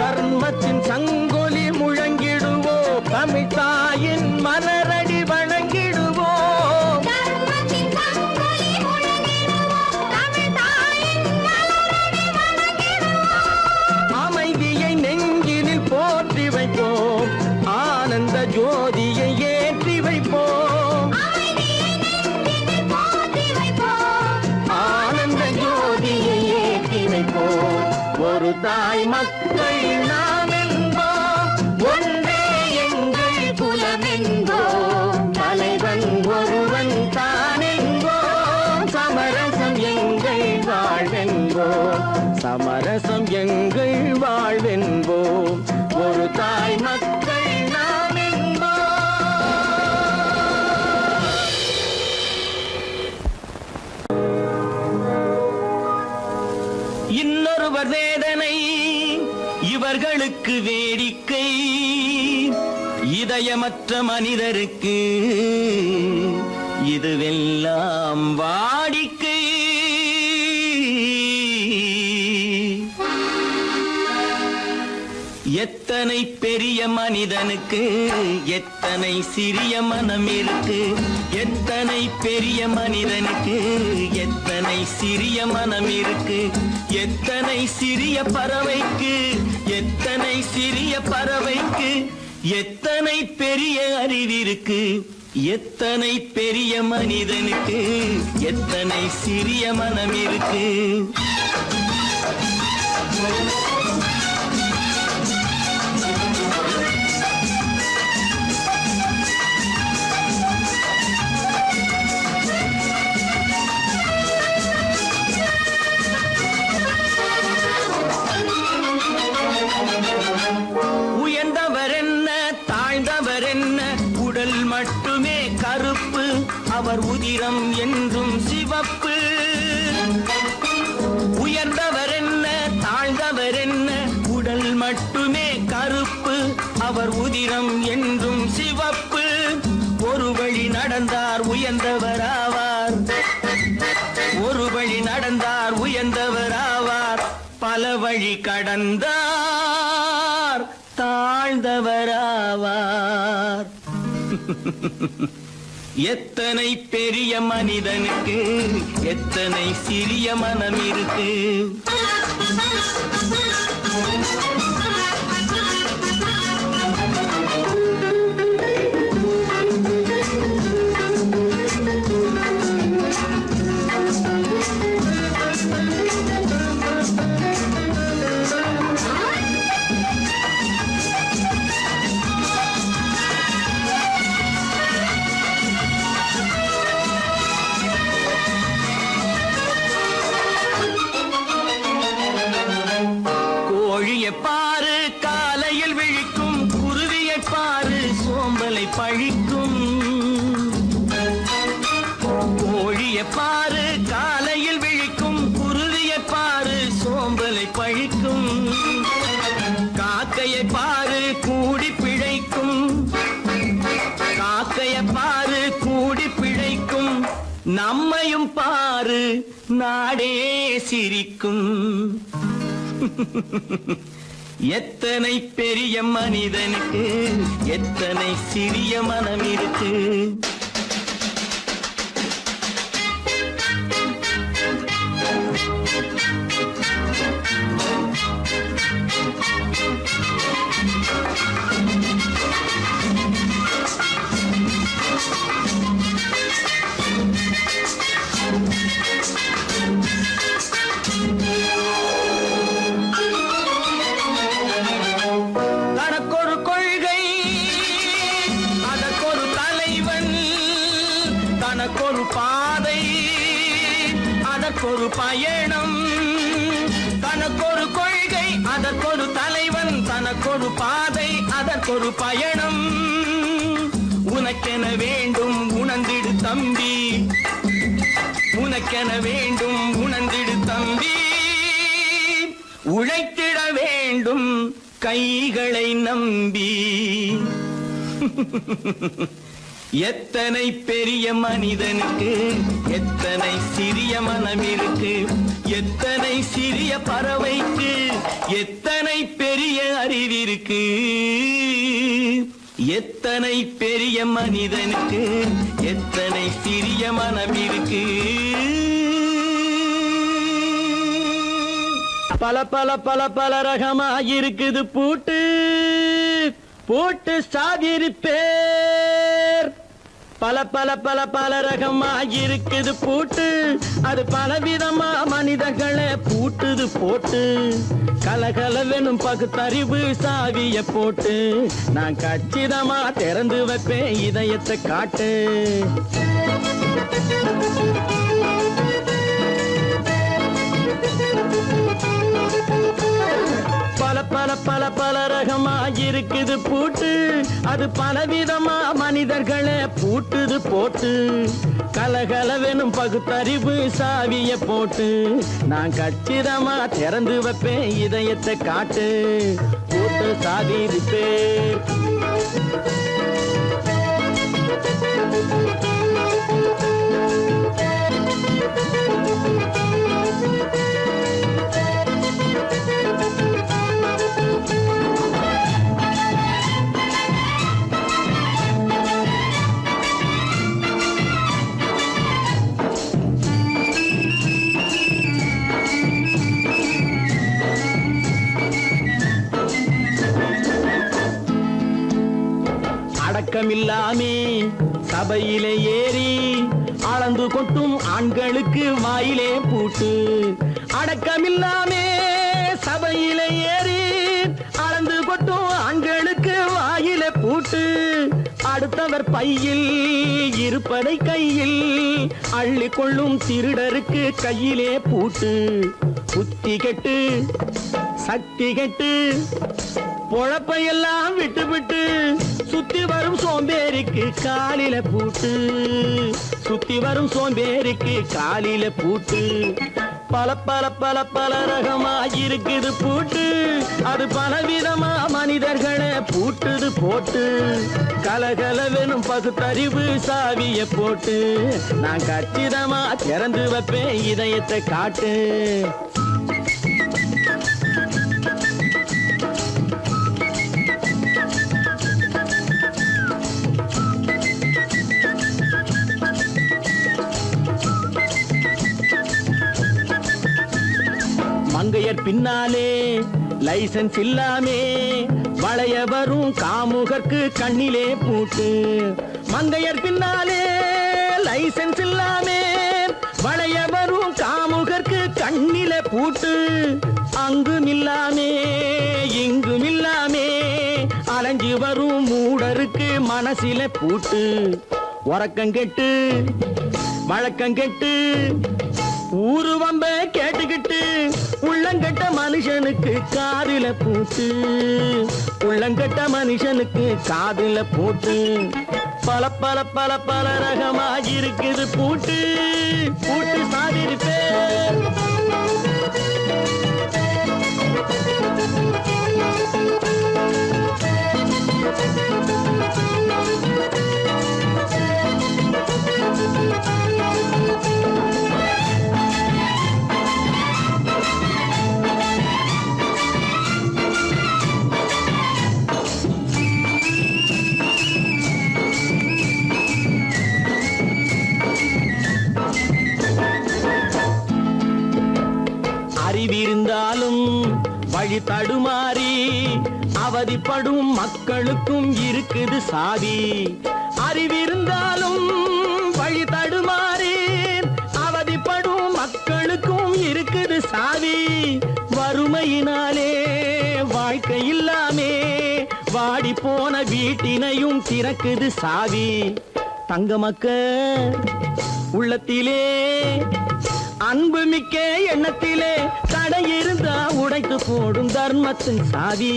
தர்மத்தின் சங்கொலி முழங்கிடுவோம், தமிழ் தாயின் மலரடி வணங்கிடுவோம், தர்மத்தின் சங்கொலி முழங்கிடுவோம், தமிழ் தாயின் மலரடி வணங்கிடுவோம். அமைதியை நெஞ்சினில் போற்றி வைப்போம், ஆனந்த ஜோதியை ஏற்றி வைப்போம், அமைதியை நெஞ்சினில் போற்றி வைப்போம், ஆனந்த ஜோதியை ஏற்றி வைப்போம், ஒரு தாய் மக்கள் நாம் என்போம், ஒன்றே எங்கள் குலம் என்போம், தலைவன் ஒருவன் தான் என்போம், சமரசம் எங்கள் வாழ்வென்போம், சமரசம் எங்கள் வாழ்வென்போம், ஒரு தாய் மக்கள் நாம் என்போம். இன்னொருவர் வேதனை இவர்களுக்கு வேடிக்கை, இதயமற்ற மனிதருக்கு இதுவெல்லாம் வாடிக்கை. எத்தனை பெரிய மனிதனுக்கு எத்தனை சிறிய மனம் இருக்கு, எத்தனை பெரிய மனிதனுக்கு எத்தனை சிறிய மனம் இருக்கு, எத்தனை சிறிய பறவைக்கு எத்தனை சிறிய பறவைக்கு எத்தனை பெரிய அறிவிருக்கு, எத்தனை பெரிய மனிதனுக்கு எத்தனை சிறிய மனம் இருக்கு. உயர்ந்தவர் என்ன தாழ்ந்தவர் என்ன, உடல் மட்டுமே கருப்பு, அவர் உதிரம் என்றும் சிவப்பு. உயர்ந்தவர் என்ன தாழ்ந்தவர் என்ன, உடல் மட்டுமே கருப்பு, அவர் உதிரம் என்றும் சிவப்பு. ஒரு வழி நடந்தார் உயர்ந்தவர் ஆவார், ஒரு வழி நடந்த பல வழி கடந்தார் தாழ்ந்தவராவார். எத்தனை பெரிய மனிதனுக்கு எத்தனை சிறிய மனம் இருக்கு. பாரு காலையில் விழிக்கும் குருவியை பாரு சோம்பலை பழிக்கும். கோழியை பாரு காலையில் விழிக்கும் குருவியை பாரு சோம்பலை பழிக்கும். காக்கையை பாரு கூடி பிழைக்கும். காக்கையை பாரு கூடி பிழைக்கும். நம்மையும் பாரு நாடே சிரிக்கும். எத்தனை பெரிய மனிதனுக்கு எத்தனை சிறிய மனம் இருக்கு. தனக்கொரு பாதை அதற்கொரு பயணம். தனக்கொரு கொள்கை அதற்கொரு தலைவன். தனக்கொரு பாதை அதற்கொரு பயணம். உனக்கென வேண்டும் உணர்ந்திடு தம்பி. உனக்கென வேண்டும் உணர்ந்திடு தம்பி. உழைத்திட வேண்டும் கைகளை நம்பி. எத்தனை பெரிய மனிதனுக்கு எத்தனை சிறிய மனம் இருக்கு. எத்தனை சிறிய பறவைக்கு எத்தனை பெரிய அறிவிருக்கு. எத்தனை பெரிய மனிதனுக்கு எத்தனை சிறிய மனம் இருக்கு. பல பல பல பல ரகமாயிருக்குது பூட்டு. பூட்டு சாதிருப்பேர். பல பல பல பல ரகமாயிருக்குது பூட்டு. அது பலவிதமா மனிதர்களை பூட்டுது போட்டு. கலகலவெனும் பகுத்தறிவு சாவிய போட்டு. நான் கச்சிதமா திறந்து வைப்பேன் இதயத்தை காட்டு. பல பல பல பல ரகமாயிருக்குது பூட்டு. அது பலவிதமா மனிதர்களை பூட்டுது போட்டு. கலகலவெனும் பகுத்தறிவு சாவிய போட்டு. நான் கச்சிதமா திறந்து வைப்பேன் இதயத்தை காட்டு. போட்டு சாதிருப்பேன். அடக்கமில்லாமே சபையிலே ஏறி அளந்து கொட்டும் ஆண்களுக்கு வாயிலே பூட்டு. அடக்கமில்லாமே சபையிலே ஏறி அளந்து கொட்டும் ஆண்களுக்கு வாயிலே பூட்டு. அடுத்தவர் பையில் இருப்பதை கையில் அள்ளிக்கொள்ளும் திருடருக்கு கையிலே பூட்டு. புத்தி கெட்டு சக்தி கெட்டு பொழப்பையெல்லாம் விட்டு விட்டு சுத்தி வரும் சோம்பேறிக்கு காலில பூட்டு. சுத்தி வரும் சோம்பேறிக்கு காலில பூட்டு. பல பல பல பல ரகமாயிருக்குது பூட்டு. அது பலவிதமா மனிதர்களை பூட்டுது போட்டு. கலகலவெனும் பகுத்தறிவு சாவிய போட்டு. நான் கச்சிதமா திறந்து வைப்பேன் இதயத்தை காட்டு. பின்னாலே லைசன்ஸ் இல்லாமே வளைய வரும் காமுகர்க்கு கண்ணிலே பூட்டு. மங்கையர் பின்னாலே லைசன்ஸ் இல்லாமே வளைய வரும் காமுகர்க்கு கண்ணிலே பூட்டு. அங்கும் இல்லாமே இங்கும் இல்லாமே அலைஞ்சு வரும் மூடருக்கு மனசில பூட்டு. உறக்கங்கெட்டு வழக்கங்கெட்டு ஊரு வம்ப கேட்டுக்கிட்டு உள்ளங்கட்ட மனுஷனுக்கு காதுல பூட்டு. உள்ளங்கட்ட மனுஷனுக்கு காதுல பூட்டு. பல பல பல பல ரகமாக இருக்குது பூட்டு. பூட்டு சாதிருப்பே அறிவிருந்தாலும் வழி தடுமாறி அவதிப்படும் மக்களுக்கும் இருக்குது சாதி. அறிவிருந்தாலும் வழி தடுமாறி அவதிப்படும் மக்களுக்கும் இருக்குது சாதி. வறுமையினாலே வாழ்க்கை இல்லாமே வாடி போன வீட்டினையும் திறக்குது சாதி. தங்க மக்க உள்ளத்திலே அன்பு மிக்க எண்ணத்திலே தடை இருந்தா உடைத்து போடும் தர்மத்தின் சாவி.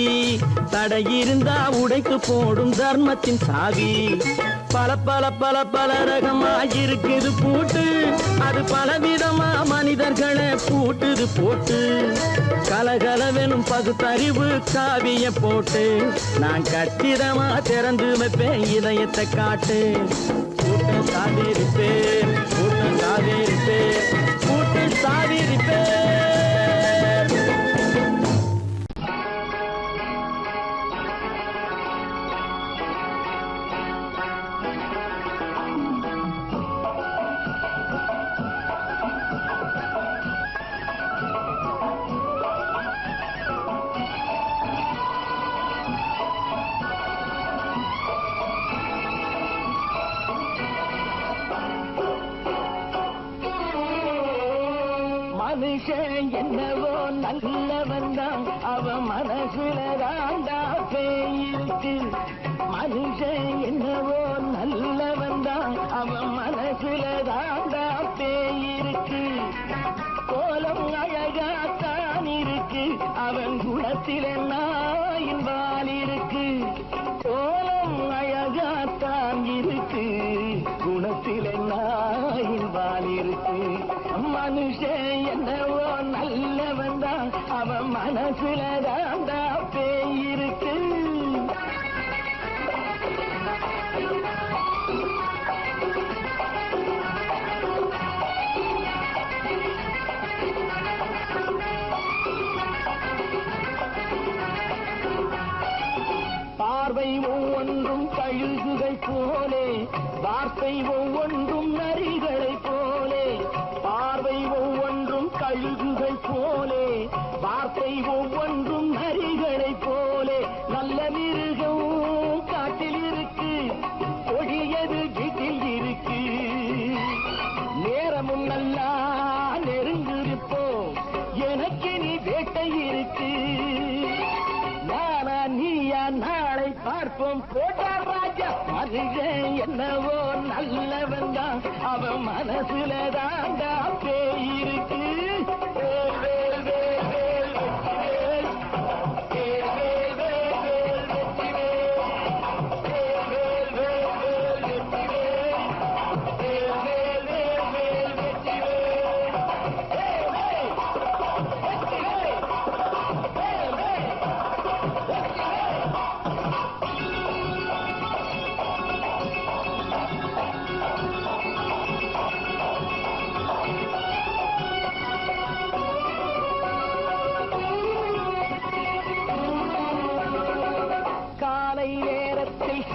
தடை இருந்தா உடைத்து போடும் தர்மத்தின் சாவி. பல பல பல பல ரகமாயிருக்குது பூட்டு. அது பலவிதமா மனிதர்களை பூட்டுது போட்டு. கலகலவெனும் பகுத்தறிவு காவிய போட்டு நான் கச்சிதமா திறந்து வைப்பேன் இதயத்தை காட்டு. கூட்டம் சாதிருப்பேன் கூட்டம் சாதிருப்பேன் கூட்டம் சாதிருப்பேன். மனுஷன் என்னவோ நல்லவன் தான், அவன் மனசுல தாண்டா பேயிருக்கு. மனுஷன் என்னவோ நல்லவன் தான், அவன் மனசுல தாண்டா பேயிருக்கு. கோலம் அழகாத்தான் இருக்கு, அவன் குணத்தில நாயின் வால் இருக்கு. கோலம் அழகாத்தான் இருக்கு, குணத்தில நாயின் வால் இருக்கு. மனுஷன் என்னவோ நல்லவன் தான், அவன் மனசுல தாண்டா பேயிருக்கு. பார்வை ஒவ்வொன்றும் கழுகுகை போலே, வார்த்தை ஒவ்வொன்றும் நரிகளை போலே. பார்வை ஒவ்வொன்றும் கழுகுகை போலே, வார்த்தை ஒவ்வொன்றும் நரிகளை போலே. நல்ல மிருகம் காட்டில் இருக்கு, கொடியது வீட்டில் இருக்கு. நேரமும் நல்லா நெருங்கிருப்போம், எனக்கு நீ வேட்டை இருக்கு. நானா நீயா நாளை பார்ப்போம் போட்டா ராஜா. மனுஷன் என்னவோ நல்லவன் தான், அவன் மனசுல தாண்டா பேயிருக்கு.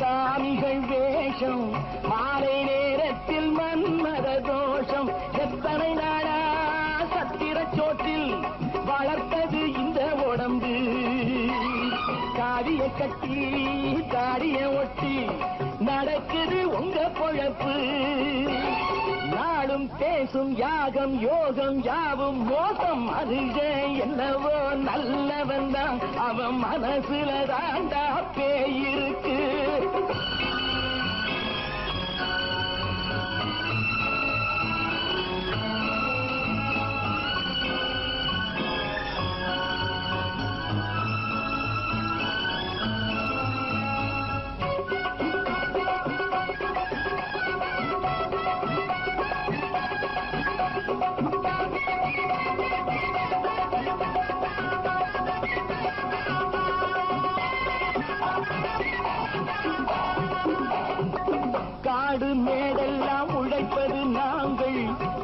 சாமிகள் வேஷம், மாலை நேரத்தில் மன்மத தோஷம். எத்தனை நாடா சத்திர சோற்றில் வளர்த்தது தாடிய கட்டி தாடிய ஒட்டி நடக்குது உங்க பொழப்பு. நாளும் பேசும் யாகம் யோகம் யாவும் மோசம். மனுஷன் என்னவோ நல்லவன் தான், அவன் மனசுல தாண்டா பேயிருக்கு. காடு மேடெல்லாம் உழைப்பது நாங்கள்,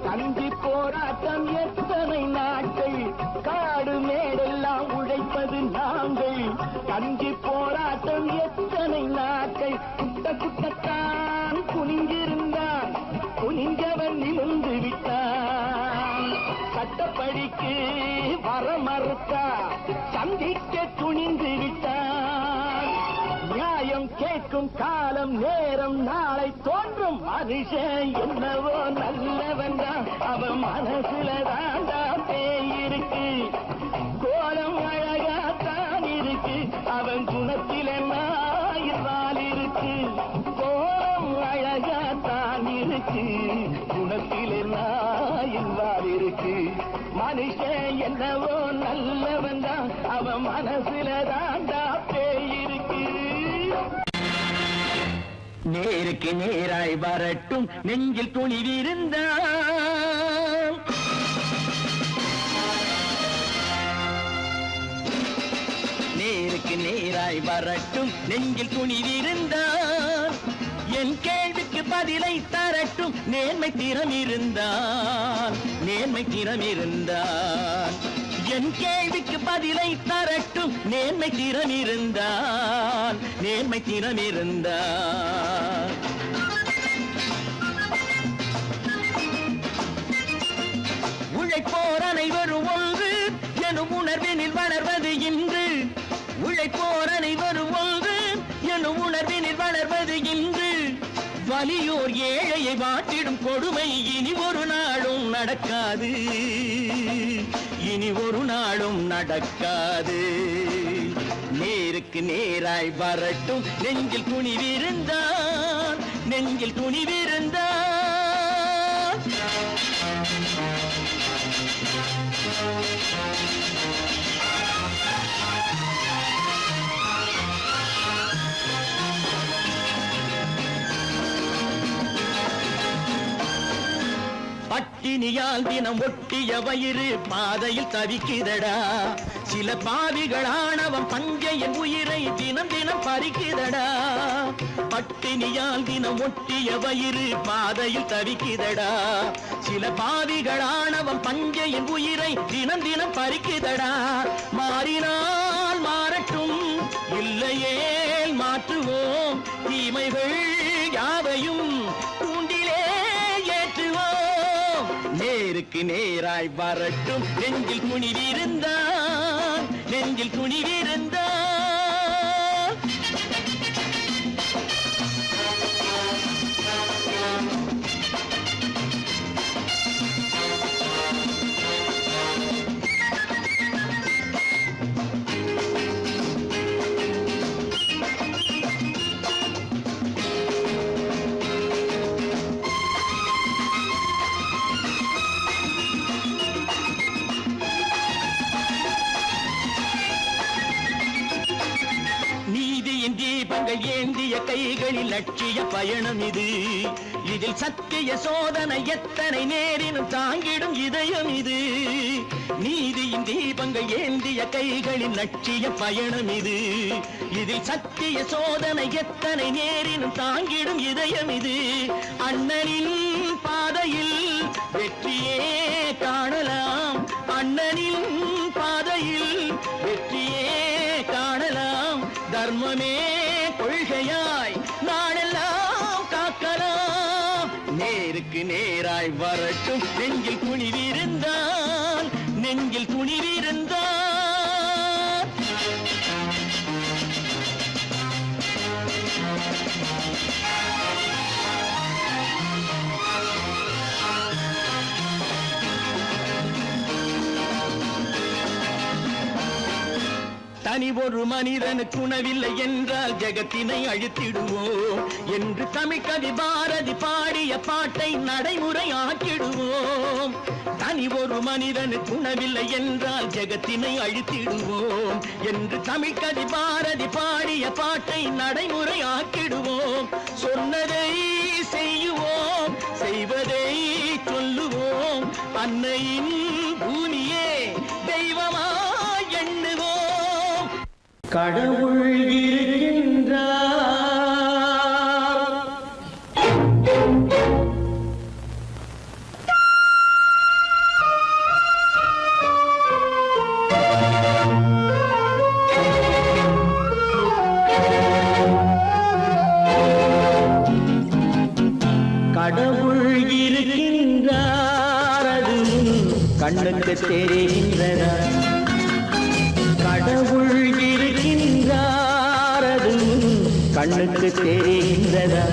கஞ்சி போராட்டம் எத்தனை நாட்கள். காடு மேடெல்லாம் உழைப்பது நாங்கள், கஞ்சி போராட்டம் எத்தனை நாட்கள். குட்ட குட்டத்தான் குனிஞ்சிருந்தான், குனிஞ்சவன் நிமிர்ந்து விட்டான். சட்டப்படிக்கு வர மறுத்தா, சந்திக்க துணிந்து விட்டான். நியாயம் கேட்கும் காலம் நேரம் நாளை தோன்றும். மனுஷன் என்னவோ நல்லவன் தான், அவன் மனசுல தாண்டா பேயிருக்கு. கோலம் அழகாத்தான் இருக்கு, அவன் குணத்தில நாயினால் இருக்கு. கோலம் அழகாத்தான் இருக்கு, குணத்தில நாயினால் இருக்கு. மனுஷன் என்னவோ நல்லவன் தான், அவன் மனசுல தாண்டா பேயிருக்கு. நேருக்கு நேராய் வரட்டும் நெஞ்சில் துணிவிருந்தான். நேருக்கு நேராய் வரட்டும் நெஞ்சில் துணிவிருந்தான். என் கேள்விக்கு பதிலை தரட்டும் நேர்மை திறம் இருந்தான், நேர்மை திறம் இருந்தான். என் கேள்விக்கு பதிலை தரட்டும் நேர்மை திறம் இருந்தான், நேர்மை திறம் இருந்தான். உழைப்போர் அனைவரும் ஒன்று எனும் உணர்வினில் வளர்வது இன்று. உழைப்போர் அனைவரும் ஒன்று எனும் உணர்வினில் வளர்வது இன்று. வலியோர் ஏழையை வாட்டிடும் கொடுமை இனி ஒரு நாளும் நடக்காது, இனி ஒரு நாளும் நடக்காது. நேருக்கு நேராய் வரட்டும் நெஞ்சில் துணிவிருந்தான், நெஞ்சில் துணிவிருந்தான். பட்டினியால் தினம் ஒட்டிய வயிறு பாதையில் தவிக்குதடா. சில பாவிகளானவன் பஞ்சையின் உயிரை தினம் தினம் பறிக்குதடா. பட்டினியால் தினம் ஒட்டிய வயிறு பாதையில் தவிக்குதடா. சில பாவிகளானவன் பஞ்சையின் உயிரை தினம் தினம் பறிக்குதடா. மாறினால் மாறட்டும், இல்லையே மாற்றுவோம். தீமைகள் யாவையும் கூண்டிலே ஏற்றுவோம். நேருக்கு நேராய் வரட்டும் நெஞ்சில் துணிவிருந்தான், நெஞ்சில் துணிவிருந்தான். தீபங்கள் ஏந்திய கைகளில் லட்சிய பயணம் இது. இதில் சத்திய சோதனை எத்தனை நேரினும் தாங்கிடும் இதயம் இது. நீதியின் தீபங்கள் ஏந்திய கைகளில் லட்சிய பயணம் இது. இதில் சத்திய சோதனை எத்தனை நேரினும் தாங்கிடும் இதயம் இது. அண்ணனின் பாதையில் வெற்றியே காணலாம், அண்ணனின் பாதையில் வெற்றியே காணலாம். தர்மமே கொள்கையாய் நாடெல்லாம் காக்கலாம். நேருக்கு நேராய் வரட்டும் நெஞ்சில் துணிவிருந்தான், நெஞ்சில் துணிவிருந்தான். தனி ஒரு மனிதனுக்கு உணவில்லை என்றால் ஜெகத்தினை அழித்திடுவோம் என்று தமிழ் கவி பாரதி பாடிய பாட்டை நடைமுறையாக்கிடுவோம். தனி ஒரு மனிதனுக்கு உணவில்லை என்றால் ஜெகத்தினை அழித்திடுவோம் என்று தமிழ் கவி பாரதி பாடிய பாட்டை நடைமுறையாக்கிடுவோம். சொன்னதை செய்யுவோம், செய்வதை சொல்லுவோம், அன்னையின் பூமியே தெய்வமா எண்ணுவோம். கடவுள் இருக்கின்றார். கடவுள் இருக்கின்றார், அது கண்ணுக்கு தெரிகின்றதா? கடவுள் இருக்கின்றார், அது கண்ணுக்கு தெரிகின்றதா?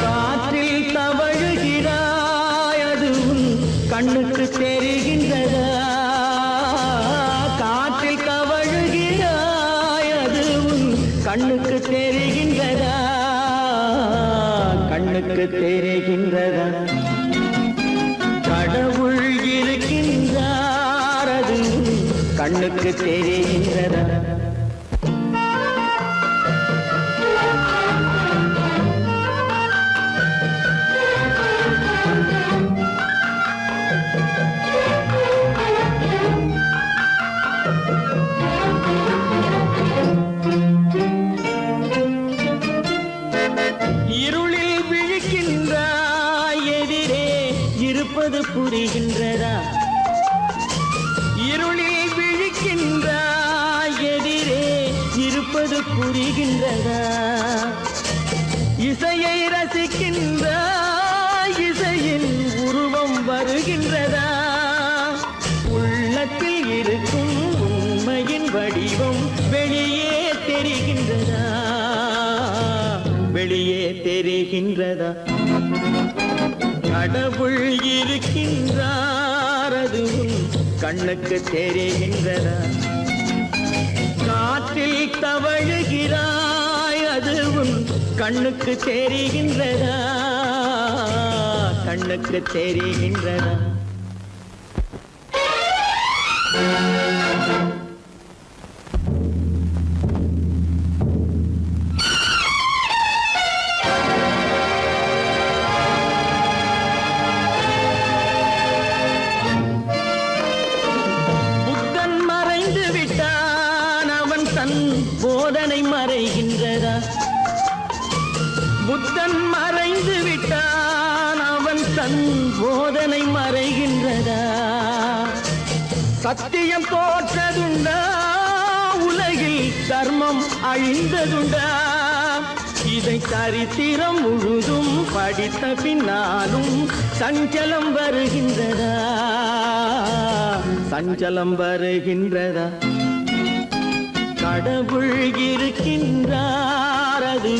காற்றில் தவழுகிறாய், அது கண்ணுக்கு தெரிகின்றதா? காற்றில் தவழுகிறாய், அது கண்ணுக்கு தெரிகின்றதா? கண்ணுக்கு தெரிகின்றதா? கடவுள் இருக்கின்றார், அது கண்ணுக்கு தெரிகின்றதா? இருளில் விழிக்கின்றாய், எதிரே இருப்பது புரிகின்றதா? இருளில் விழிக்கின்றாய், எதிரே இருப்பது புரிகின்றதா? இசையை ரசிக்கின்றாய், இசையின் உருவம் வருகின்றதா? உள்ளத்தில் இருக்கும் உண்மையின் வடிவம் வெளியே தெரிகின்றதா? வெளியே தெரிகின்றதா? கடவுள் இருக்கின்றார், அது கண்ணுக்கு தெரிகின்றதா? காற்றில் தவழுகிறாய், அது கண்ணுக்கு தெரிகின்றதா? கண்ணுக்கு தெரிகின்றதா? போதனை மறைகின்றதா? புத்தன் மறைந்து விட்டான், அவன் தன் போதனை மறைகின்றதா? சத்தியம் தோற்றதுண்டா? உலகில் தர்மம் அழிந்ததுண்டா? இதை சரித்திரம் முழுதும் படித்த பின்னாலும் சஞ்சலம் வருகின்றதா? சஞ்சலம் வருகின்றதா? கடவுள் இருக்கின்றார், அது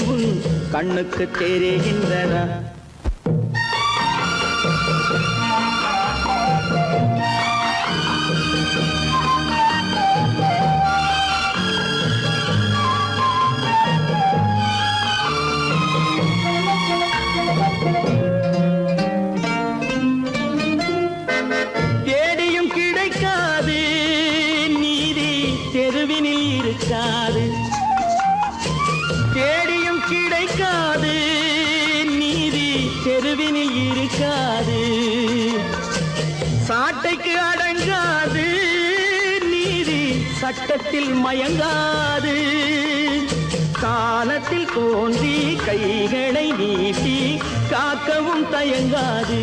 கண்ணுக்கு தெரிகின்றதா? தேடியும் கிடைக்காது நீதி, தெருவினில் இருக்காது. தேடியும் கிடைக்காது நீதி, தெருவினில் இருக்காது. சாட்டைக்கு அடங்காது நீதி, சட்டத்தில் மயங்காது. காலத்தில் தோன்றி கைகளை நீட்டி காக்கவும் தயங்காது,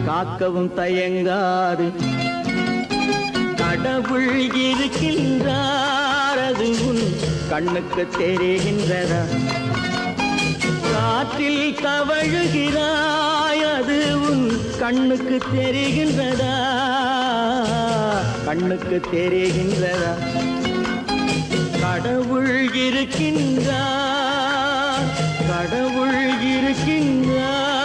காக்கவும் தயங்காது. கடவுள் இருக்கின்றார், அது கண்ணுக்கு தெரிகின்றதா? காற்றில் தவழுகிறாய், அது கண்ணுக்கு தெரிகின்றதா? கண்ணுக்கு தெரிகின்றதா? கடவுள் இருக்கின்றார், கடவுள் இருக்கின்றார்.